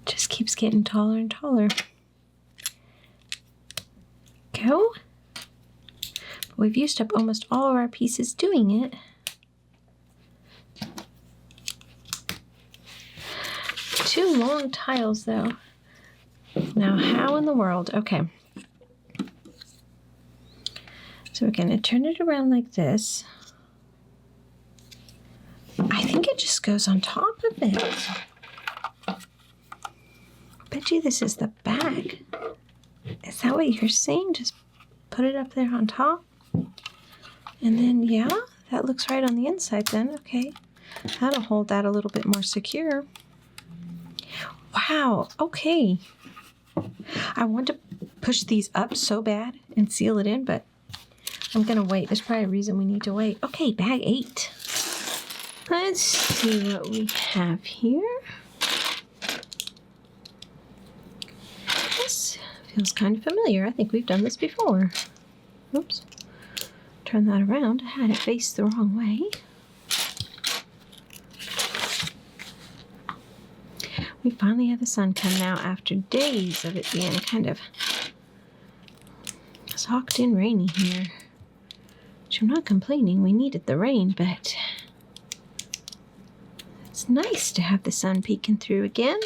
Just keeps getting taller and taller. Go. But we've used up almost all of our pieces doing it. Two long tiles though. Now how in the world? Okay. So we're going to turn it around like this. I think it just goes on top of it. I bet you this is the back. Is that what you're saying? Just put it up there on top? And then, yeah, that looks right on the inside then. Okay. That'll hold that a little bit more secure. Wow, okay. I want to push these up so bad and seal it in, but I'm going to wait. There's probably a reason we need to wait. Okay, bag 8. Let's see what we have here. This feels kind of familiar. I think we've done this before. Oops. Turn that around. I had it faced the wrong way. We finally have the sun come now after days of it being kind of socked in rainy here. Which I'm not complaining, we needed the rain, but it's nice to have the sun peeking through again.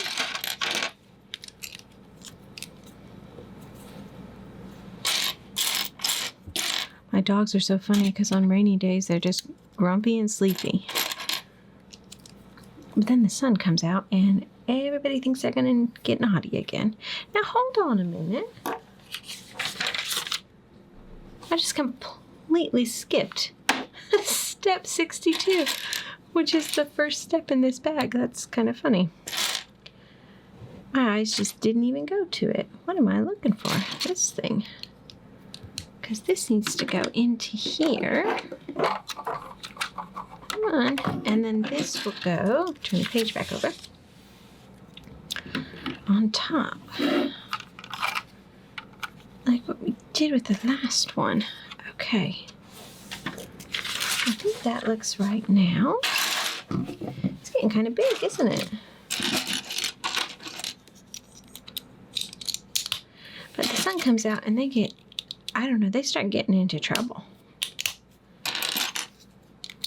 My dogs are so funny because on rainy days they're just grumpy and sleepy. But then the sun comes out and everybody thinks they're going to get naughty again. Now hold on a minute. I just completely skipped step 62, which is the first step in this bag. That's kind of funny. My eyes just didn't even go to it. What am I looking for? This thing. Because this needs to go into here. Come on. And then this will go, turn the page back over, on top. Like what we did with the last one. Okay. I think that looks right now. It's getting kind of big, isn't it? But the sun comes out and they get, I don't know, they start getting into trouble.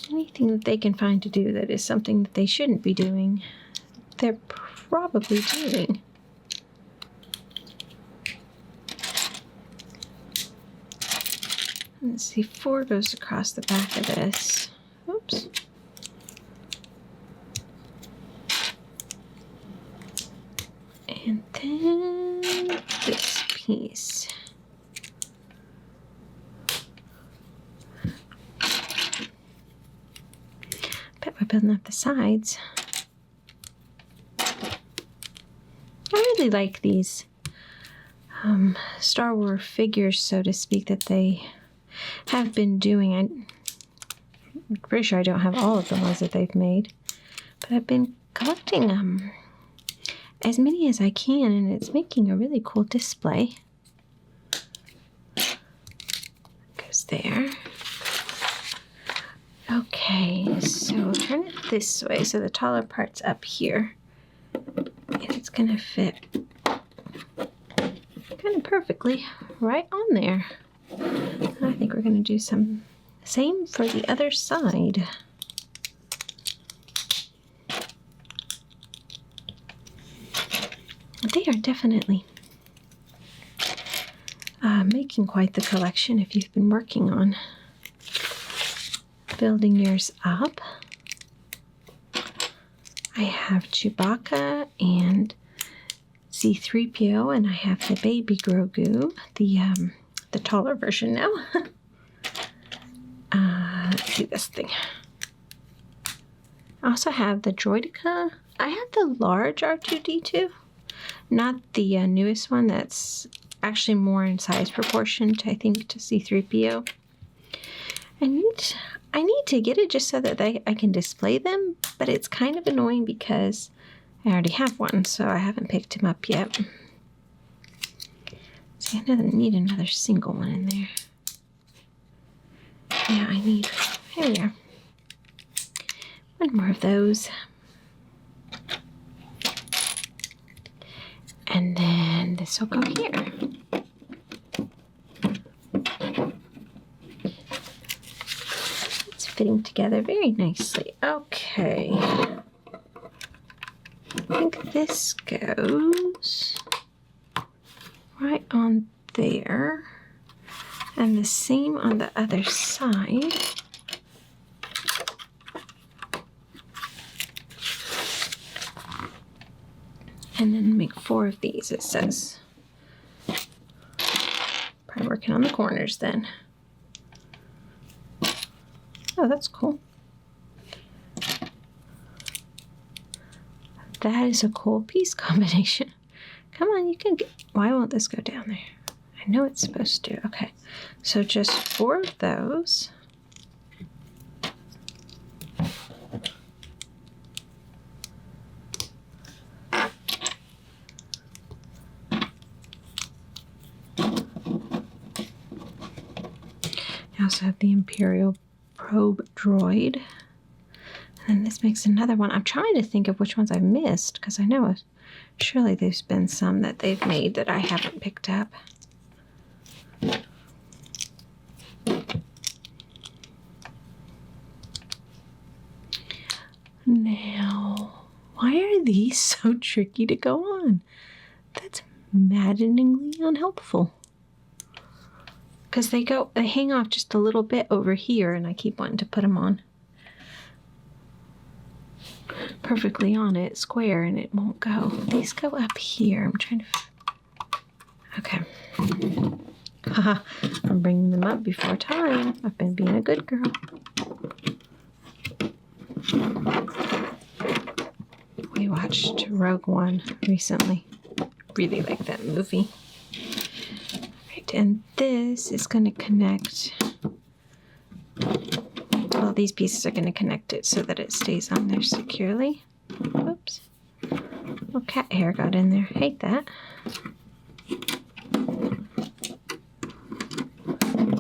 Anything that they can find to do that is something that they shouldn't be doing, they're probably doing. let's see, 4 goes across the back of this. Oops. And then this piece. Bet we're building up the sides. I really like these Star Wars figures, so to speak, that they have been doing. I'm pretty sure I don't have all of the ones that they've made, but I've been collecting as many as I can, and it's making a really cool display. Goes there. Okay, so turn it this way so the taller part's up here, and it's gonna fit kind of perfectly right on there. I think we're gonna do some same for the other side. They are definitely making quite the collection if you've been working on building yours up. I have Chewbacca and C-3PO, and I have the baby Grogu, the taller version now. Let's see this thing. I also have the Droideka. I have the large R2-D2, not the newest one that's actually more in size proportion to, I think, to C-3PO. I need to get it just so that I can display them, but it's kind of annoying because I already have one, so I haven't picked him up yet. See, I need another single one in there. Yeah, here we are. One more of those. And then this will go here. It's fitting together very nicely. Okay. I think this goes right on there. And the same on the other side. And then make 4 of these, it says. Probably working on the corners then. Oh, that's cool. That is a cool piece combination. Come on, you can get... Why won't this go down there? I know it's supposed to. Okay, so just 4 of those. I also have the Imperial Probe Droid. And this makes another one. I'm trying to think of which ones I've missed, because I know surely there's been some that they've made that I haven't picked up. Now, why are these so tricky to go on? That's maddeningly unhelpful. Because they hang off just a little bit over here, and I keep wanting to put them on perfectly on it, square, and it won't go. These go up here. I'm trying to... Okay. Haha, I'm bringing them up before time. I've been being a good girl. We watched Rogue One recently. Really like that movie. Right, and this is going to connect... Well, these pieces are going to connect it so that it stays on there securely. Oops. Well, cat hair got in there. Hate that.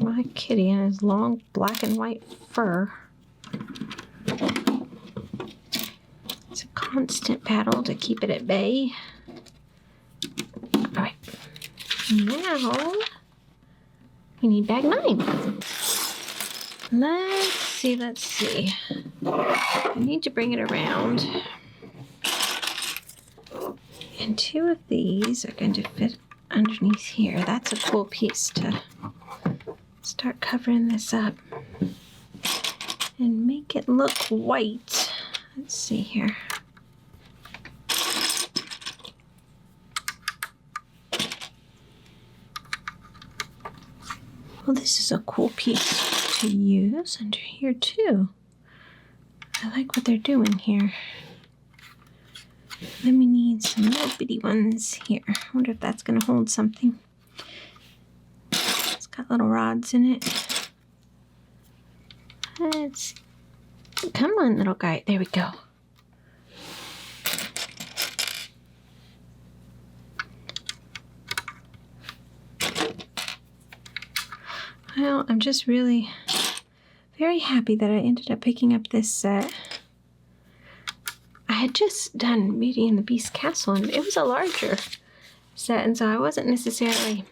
My kitty and his long black and white fur. It's a constant battle to keep it at bay. Alright. Now, we need bag 9. Let's see. I need to bring it around. And 2 of these are going to fit underneath here. That's a cool piece to start covering this up and make it look white. Let's see here. Well, this is a cool piece to use under here too. I like what they're doing here. Then we need some little bitty ones here. I wonder if that's going to hold something. It's got little rods in it. Let's come on, little guy. There we go. Well, I'm just really very happy that I ended up picking up this set. I had just done Beauty and the Beast Castle, and it was a larger set, and so I wasn't necessarily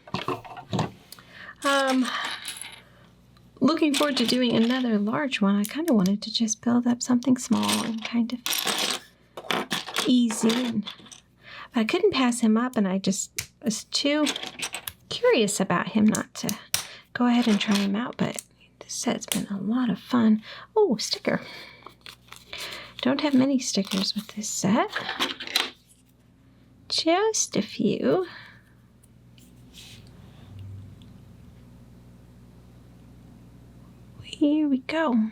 looking forward to doing another large one. I kind of wanted to just build up something small and kind of easy, but I couldn't pass him up, and I just was too curious about him not to go ahead and try him out. But this set's been a lot of fun. Oh, sticker. Don't have many stickers with this set. Just a few. Here we go.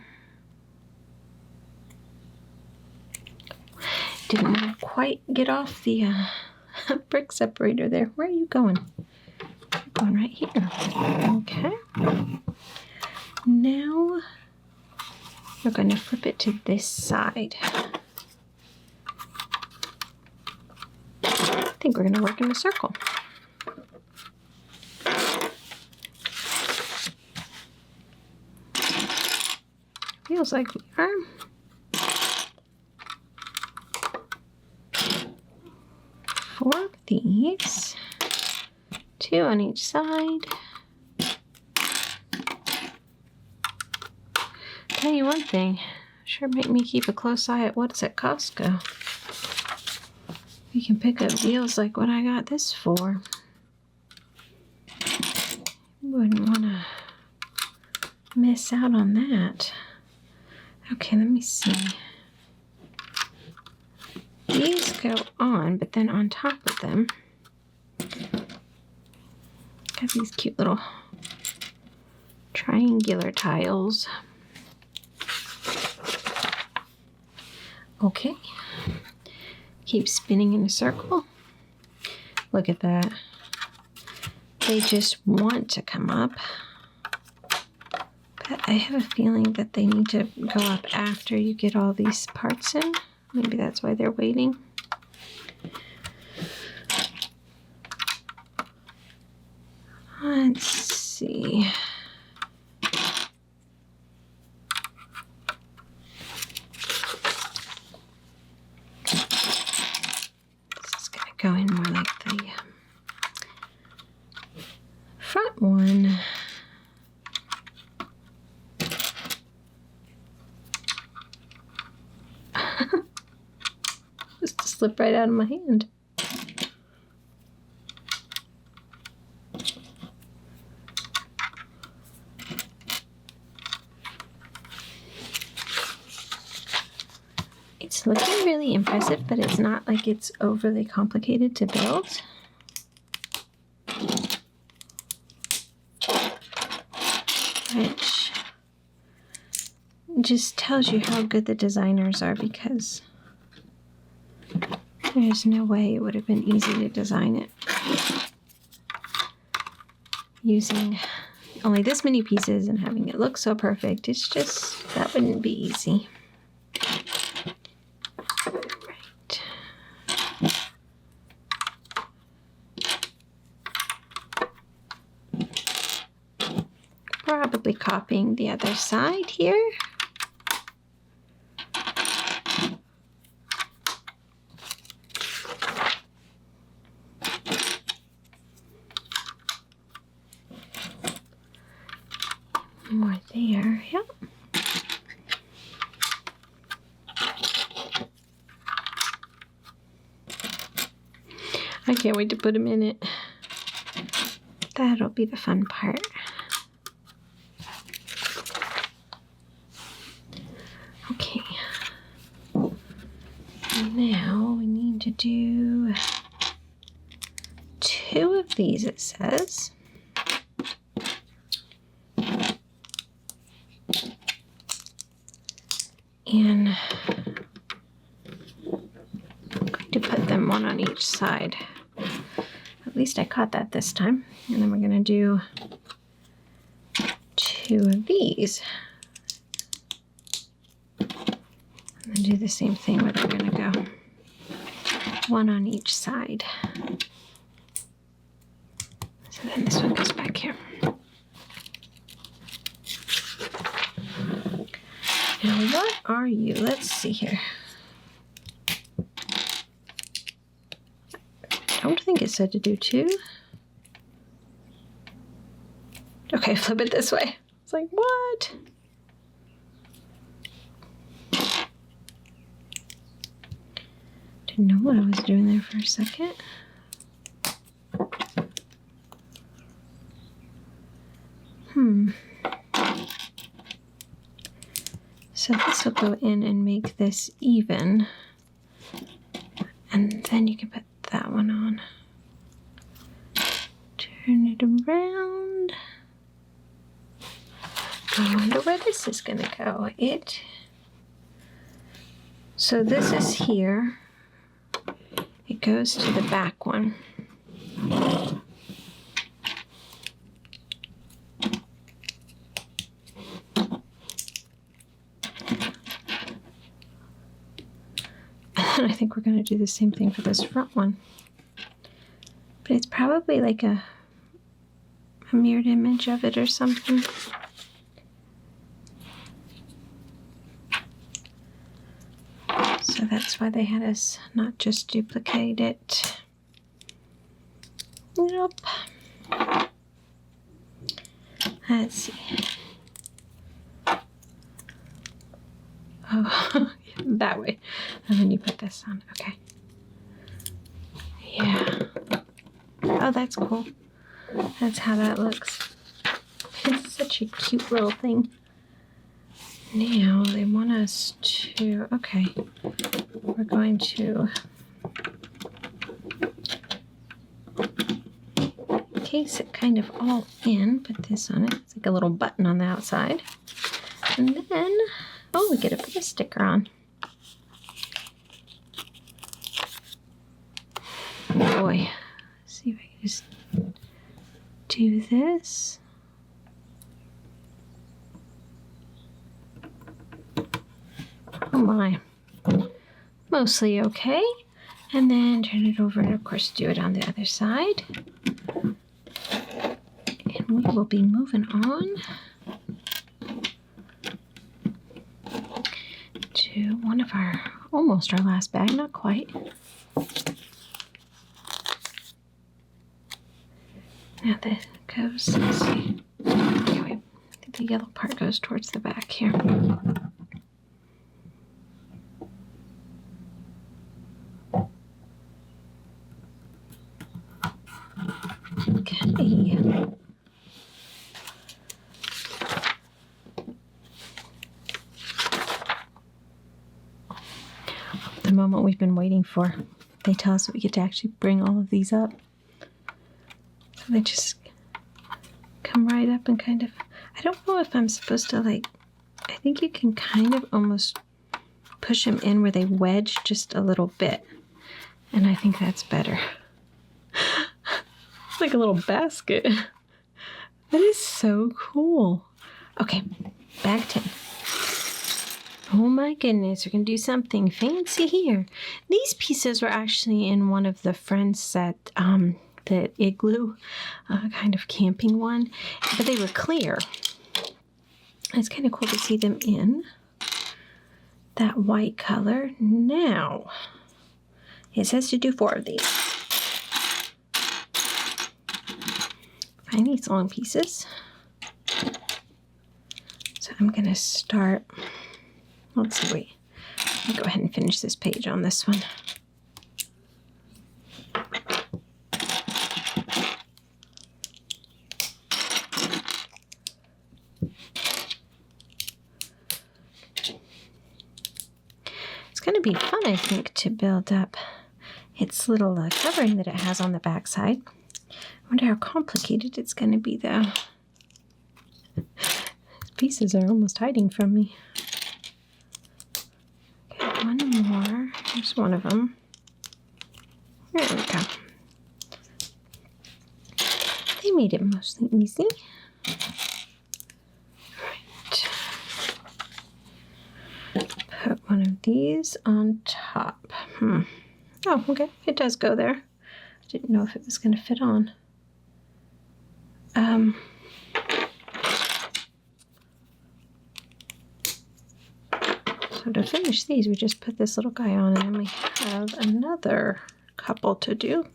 Didn't want to quite get off the brick separator there. Where are you going? You're going right here. Okay. Now we're going to flip it to this side. I think we're going to work in a circle. Feels like we are. Four of these. Two on each side. Tell you one thing, sure make me keep a close eye at what's at Costco. You can pick up deals like what I got this for. Wouldn't want to miss out on that. Okay, let me see. These go on, but then on top of them, got these cute little triangular tiles. Okay, keep spinning in a circle. Look at that. They just want to come up. But I have a feeling that they need to go up after you get all these parts in. Maybe that's why they're waiting. Let's see. Go in more like the front one. Just to slip right out of my hand. It's looking really impressive, but it's not like it's overly complicated to build. Which just tells you how good the designers are, because there's no way it would have been easy to design it using only this many pieces and having it look so perfect. It's just, that wouldn't be easy. Probably copying the other side here. More there, yep. I can't wait to put them in it. That'll be the fun part. Okay. Now we need to do 2 of these, it says. And I'm going to put them one on each side. At least I caught that this time. And then we're going to do 2 of these. And then do the same thing, but we're going to go 1 on each side. So then this one goes back here. Now what are you? Let's see here. I don't think it said to do 2. Okay, flip it this way. It's like, what? Didn't know what I was doing there for a second. So this will go in and make this even. And then you can put that one on. Turn it around. I wonder where this is going to go. So this is here. It goes to the back one. And I think we're going to do the same thing for this front one. But it's probably like a mirrored image of it or something. So that's why they had us not just duplicate it. Nope. Let's see. Oh, that way. And then you put this on. Okay. Yeah. Oh, that's cool. That's how that looks. It's such a cute little thing. Now they want us to, okay, we're going to case it kind of all in, put this on it. It's like a little button on the outside. And then, oh, we get to put a sticker on. Oh boy, let's see if I can just do this. Oh my, mostly okay. And then turn it over and of course do it on the other side. And we will be moving on to one of our, almost our last bag, not quite. Now this goes, let's see. Anyway, I think the yellow part goes towards the back here. Okay. The moment we've been waiting for. They tell us we get to actually bring all of these up. So they just come right up and kind of, I don't know if I'm supposed to like, I think you can kind of almost push them in where they wedge just a little bit. And I think that's better. It's like a little basket. That is so cool. Okay, bag 10. Oh my goodness, we're going to do something fancy here. These pieces were actually in one of the Friends set, the igloo kind of camping one, but they were clear. It's kind of cool to see them in that white color. Now, it says to do 4 of these. Find these long pieces. So I'm going to start, let's see, wait. Let me go ahead and finish this page on this one. going to be fun, I think, to build up its little covering that it has on the back side. I wonder how complicated it's going to be, though. These pieces are almost hiding from me. Okay, one more. Here's one of them. There we go. They made it mostly easy. Right. Put one of these on top. Oh, okay. It does go there. I didn't know if it was going to fit on. So to finish these, we just put this little guy on, and then we have another couple to do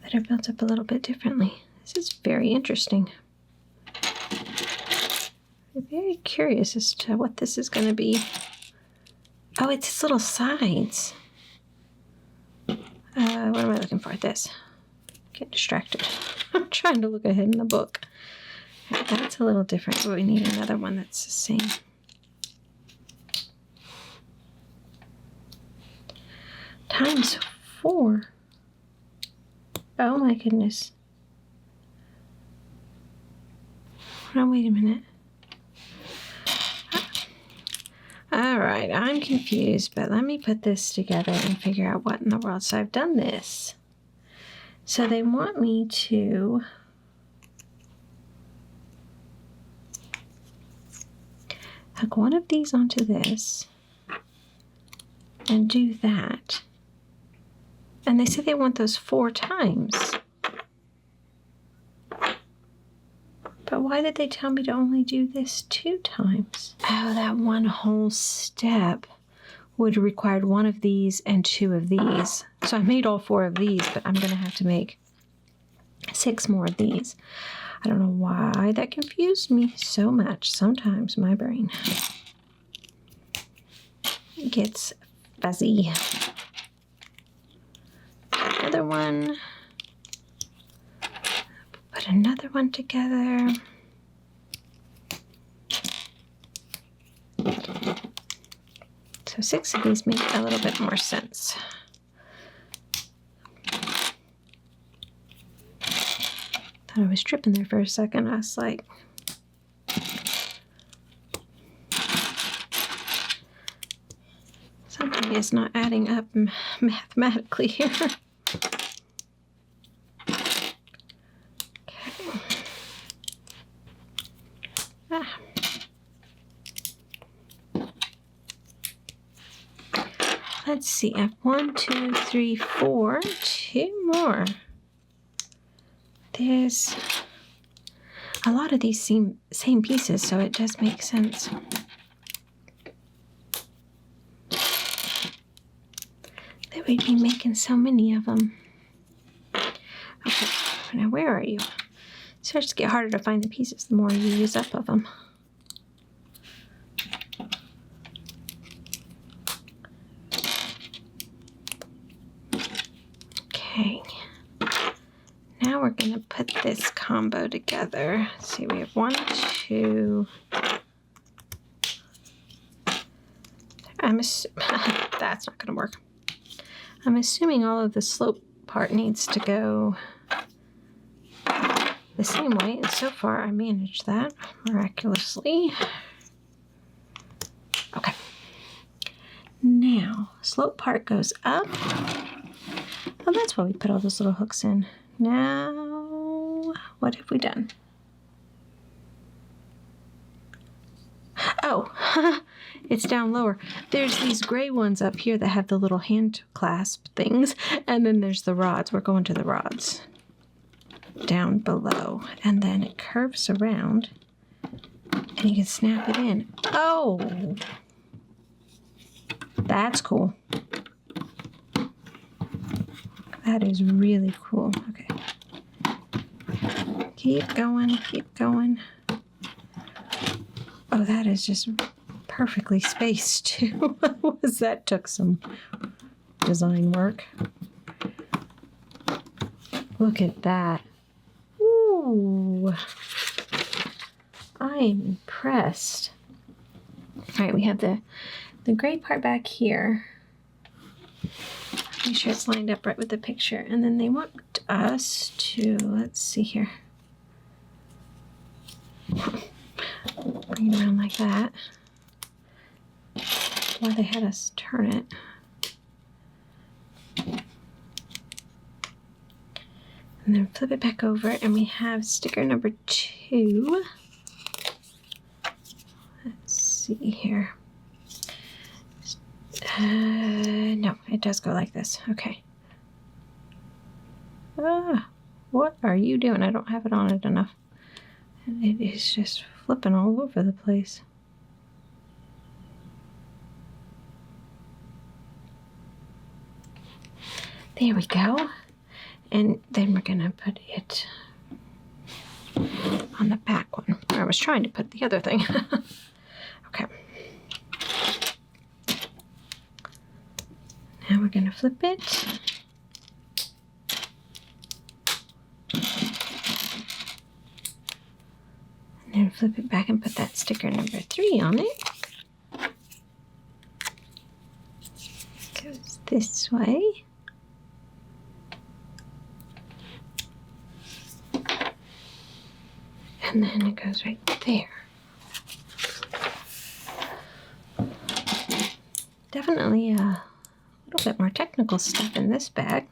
that are built up a little bit differently. This is very interesting. I'm very curious as to what this is going to be. Oh, it's its little sides. What am I looking for? This. Get distracted. I'm trying to look ahead in the book. That's a little different, but we need another one that's the same. Times 4. Oh my goodness. Oh, wait a minute. Alright, I'm confused, but let me put this together and figure out what in the world. So I've done this. So they want me to hook one of these onto this and do that. And they say they want those 4 times. But why did they tell me to only do this 2 times? Oh, that one whole step would have required 1 of these and 2 of these. So I made all 4 of these, but I'm going to have to make 6 more of these. I don't know why that confused me so much. Sometimes my brain gets fuzzy. Another one. Put another one together. So 6 of these make a little bit more sense. Thought I was tripping there for a second. I was like, something is not adding up mathematically here. Let's see, I have 1, 2, 3, 4, 2 more. There's a lot of these same pieces, so it does make sense. That we'd be making so many of them. Okay, now where are you? It starts to get harder to find the pieces the more you use up of them. Okay, now we're going to put this combo together. Let's see, we have 1, 2. That's not going to work. I'm assuming all of the slope part needs to go the same way, and so far I managed that miraculously. Okay. Now, slope part goes up. Oh, that's why we put all those little hooks in. Now, what have we done? Oh, it's down lower. There's these gray ones up here that have the little hand clasp things, and then there's the rods. We're going to the rods down below, and then it curves around, and you can snap it in. Oh, that's cool. That is really cool. Okay. Keep going, keep going. Oh, that is just perfectly spaced too. That took some design work. Look at that. Ooh. I am impressed. All right, we have the gray part back here. Make sure it's lined up right with the picture. And then they want us to, let's see here. Bring it around like that. Why they had us turn it. And then flip it back over, and we have sticker number 2. Let's see here. No, it does go like this. Okay. What are you doing? I don't have it on it enough. And it is just flipping all over the place. There we go. And then we're going to put it on the back one. I was trying to put the other thing. Okay. Now we're going to flip it. And then flip it back and put that sticker number 3 on it. Goes this way. And then it goes right there. Definitely a little bit more technical stuff in this bag,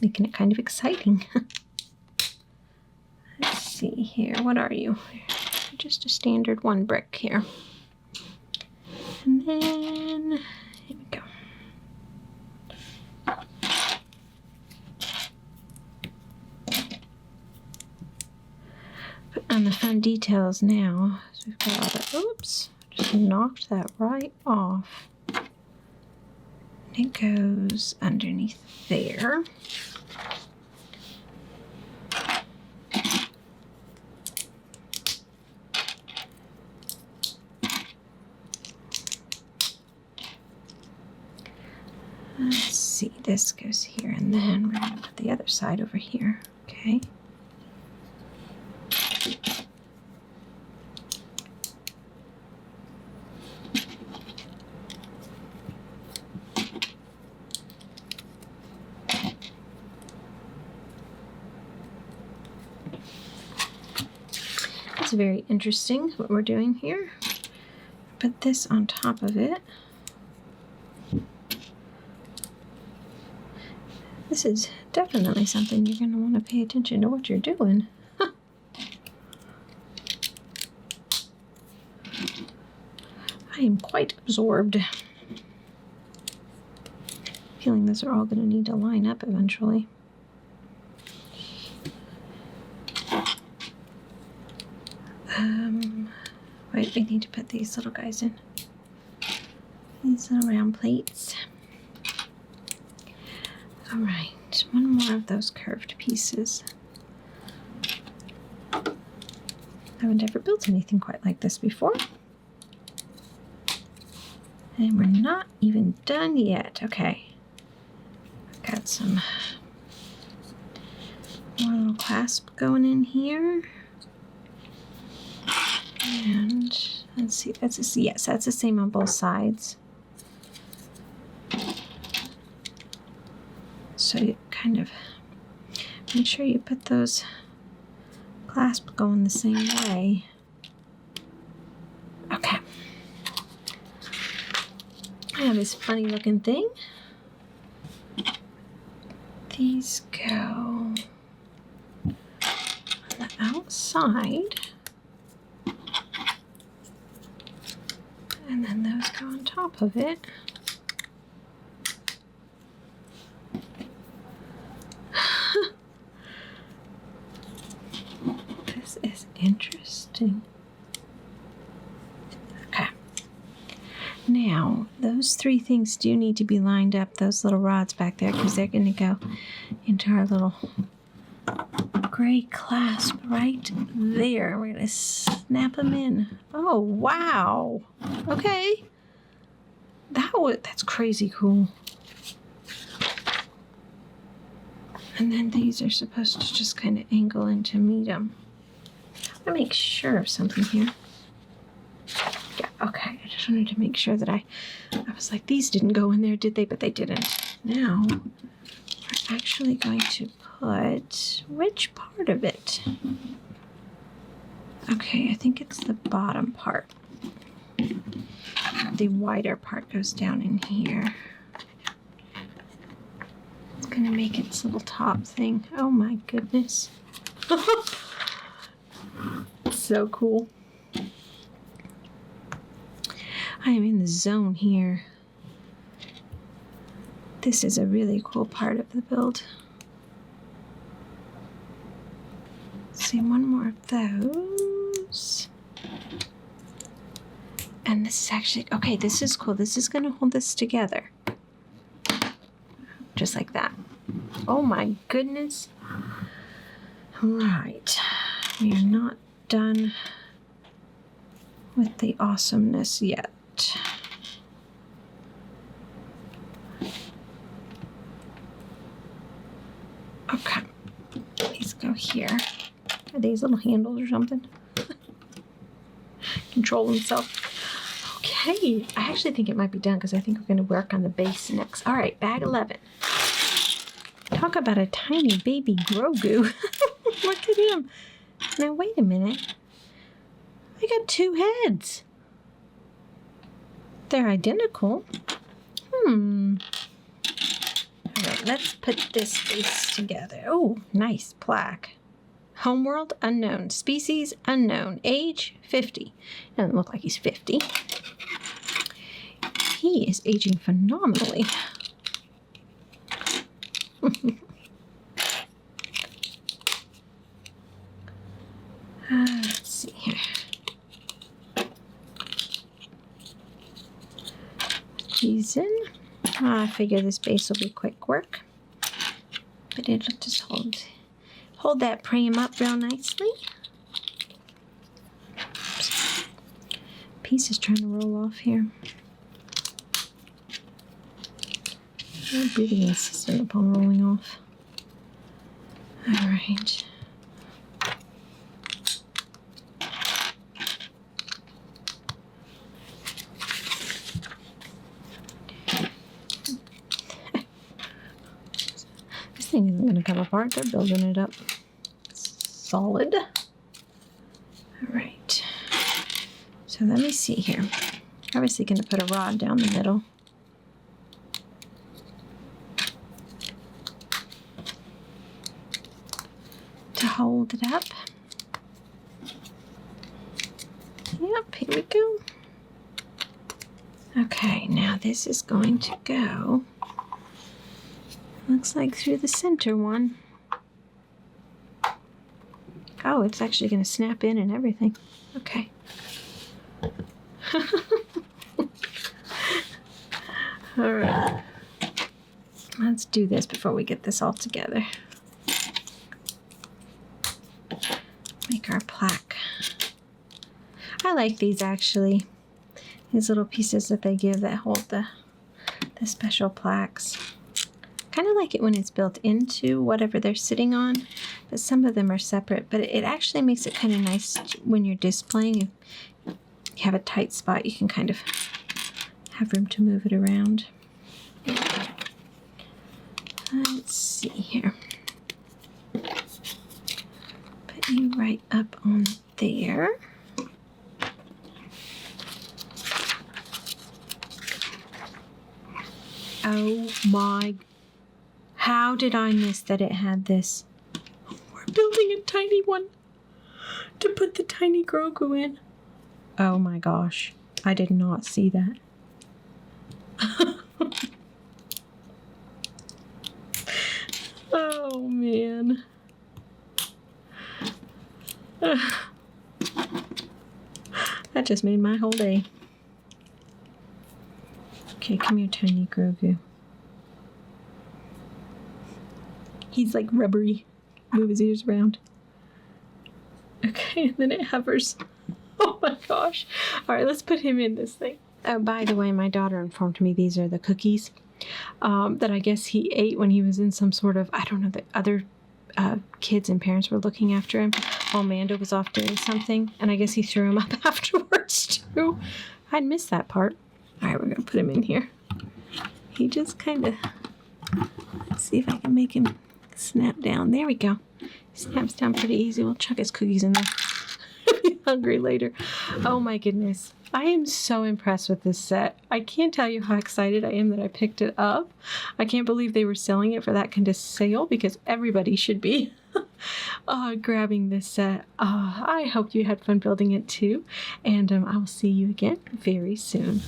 making it kind of exciting. Let's see here. What are you? Just a standard 1 brick here. And then, here we go. On the fun details now, so we've got all the, oops, just knocked that right off. And it goes underneath there. Let's see, this goes here, and then we're going to put the other side over here, okay? It's very interesting what we're doing here. Put this on top of it. This is definitely something you're going to want to pay attention to what you're doing. I am quite absorbed. Feeling those are all going to need to line up eventually. Wait, we need to put these little guys in. These little round plates. All right, one more of those curved pieces. I haven't ever built anything quite like this before. And we're not even done yet. Okay. I've got some more little clasp going in here. And let's see, yes, that's the same on both sides. So you kind of make sure you put those clasps going the same way. Okay. I have this funny looking thing. These go on the outside. And then those go on top of it. This is interesting. Okay. Now, those 3 things do need to be lined up, those little rods back there, because they're going to go into our little gray clasp right there. We're going to snap them in. Oh, wow. Okay. That's crazy cool. And then these are supposed to just kind of angle in to meet them. I make sure of something here. Yeah, okay. I just just wanted to make sure that I was like, these didn't go in there, did they? But they didn't. Now, we're actually going to put, which part of it? Okay, I think it's the bottom part. The wider part goes down in here. It's gonna make its little top thing. Oh my goodness. So cool. I am in the zone here. This is a really cool part of the build. Let's see, one more of those. And this is actually, okay, this is cool. This is gonna hold this together. Just like that. Oh my goodness. All right, we are not done with the awesomeness yet. Okay, these go here. Are these little handles or something? Control himself. Okay, I actually think it might be done because I think we're going to work on the base next. All right, bag 11. Talk about a tiny baby Grogu. Look at him. Now, wait a minute. I got 2 heads. They're identical. All right, let's put this base together. Oh, nice plaque. Homeworld unknown. Species unknown. Age 50. Doesn't look like he's 50. He is aging phenomenally. Let's see here. He's in. I figure this base will be quick work. But it'll just hold that pram up real nicely. Oops. Piece is trying to roll off here. I'm really insistent upon rolling off. All right. This thing isn't going to come apart. They're building it up solid. All right. So let me see here. Obviously going to put a rod down the middle. To hold it up. Yep, here we go. Okay, now this is going to go, looks like through the center one. Oh, it's actually going to snap in and everything. Okay. All right. Let's do this before we get this all together. Make our plaque. I like these actually. These little pieces that they give that hold the special plaques. Kind of like it when it's built into whatever they're sitting on, but some of them are separate. But it actually makes it kind of nice when you're displaying. If you have a tight spot, you can kind of have room to move it around. Let's see here. Put you right up on there. Oh my, how did I miss that it had this? We're building a tiny one to put the tiny Grogu in. Oh my gosh, I did not see that. Oh man. That just made my whole day. Okay, come here, tiny Grogu. He's like rubbery. Move his ears around. Okay, and then it hovers. Oh my gosh. All right, let's put him in this thing. Oh, by the way, my daughter informed me these are the cookies that I guess he ate when he was in some sort of, I don't know, the other kids and parents were looking after him while Amanda was off doing something. And I guess he threw them up afterwards too. I'd missed that part. All right, we're going to put him in here. He just kind of, let's see if I can make him snap down. There we go. Snaps down pretty easy. We'll chuck his cookies in there. Be hungry later. Oh my goodness. I am so impressed with this set. I can't tell you how excited I am that I picked it up. I can't believe they were selling it for that kind of sale, because everybody should be grabbing this set. I hope you had fun building it too, and I will see you again very soon.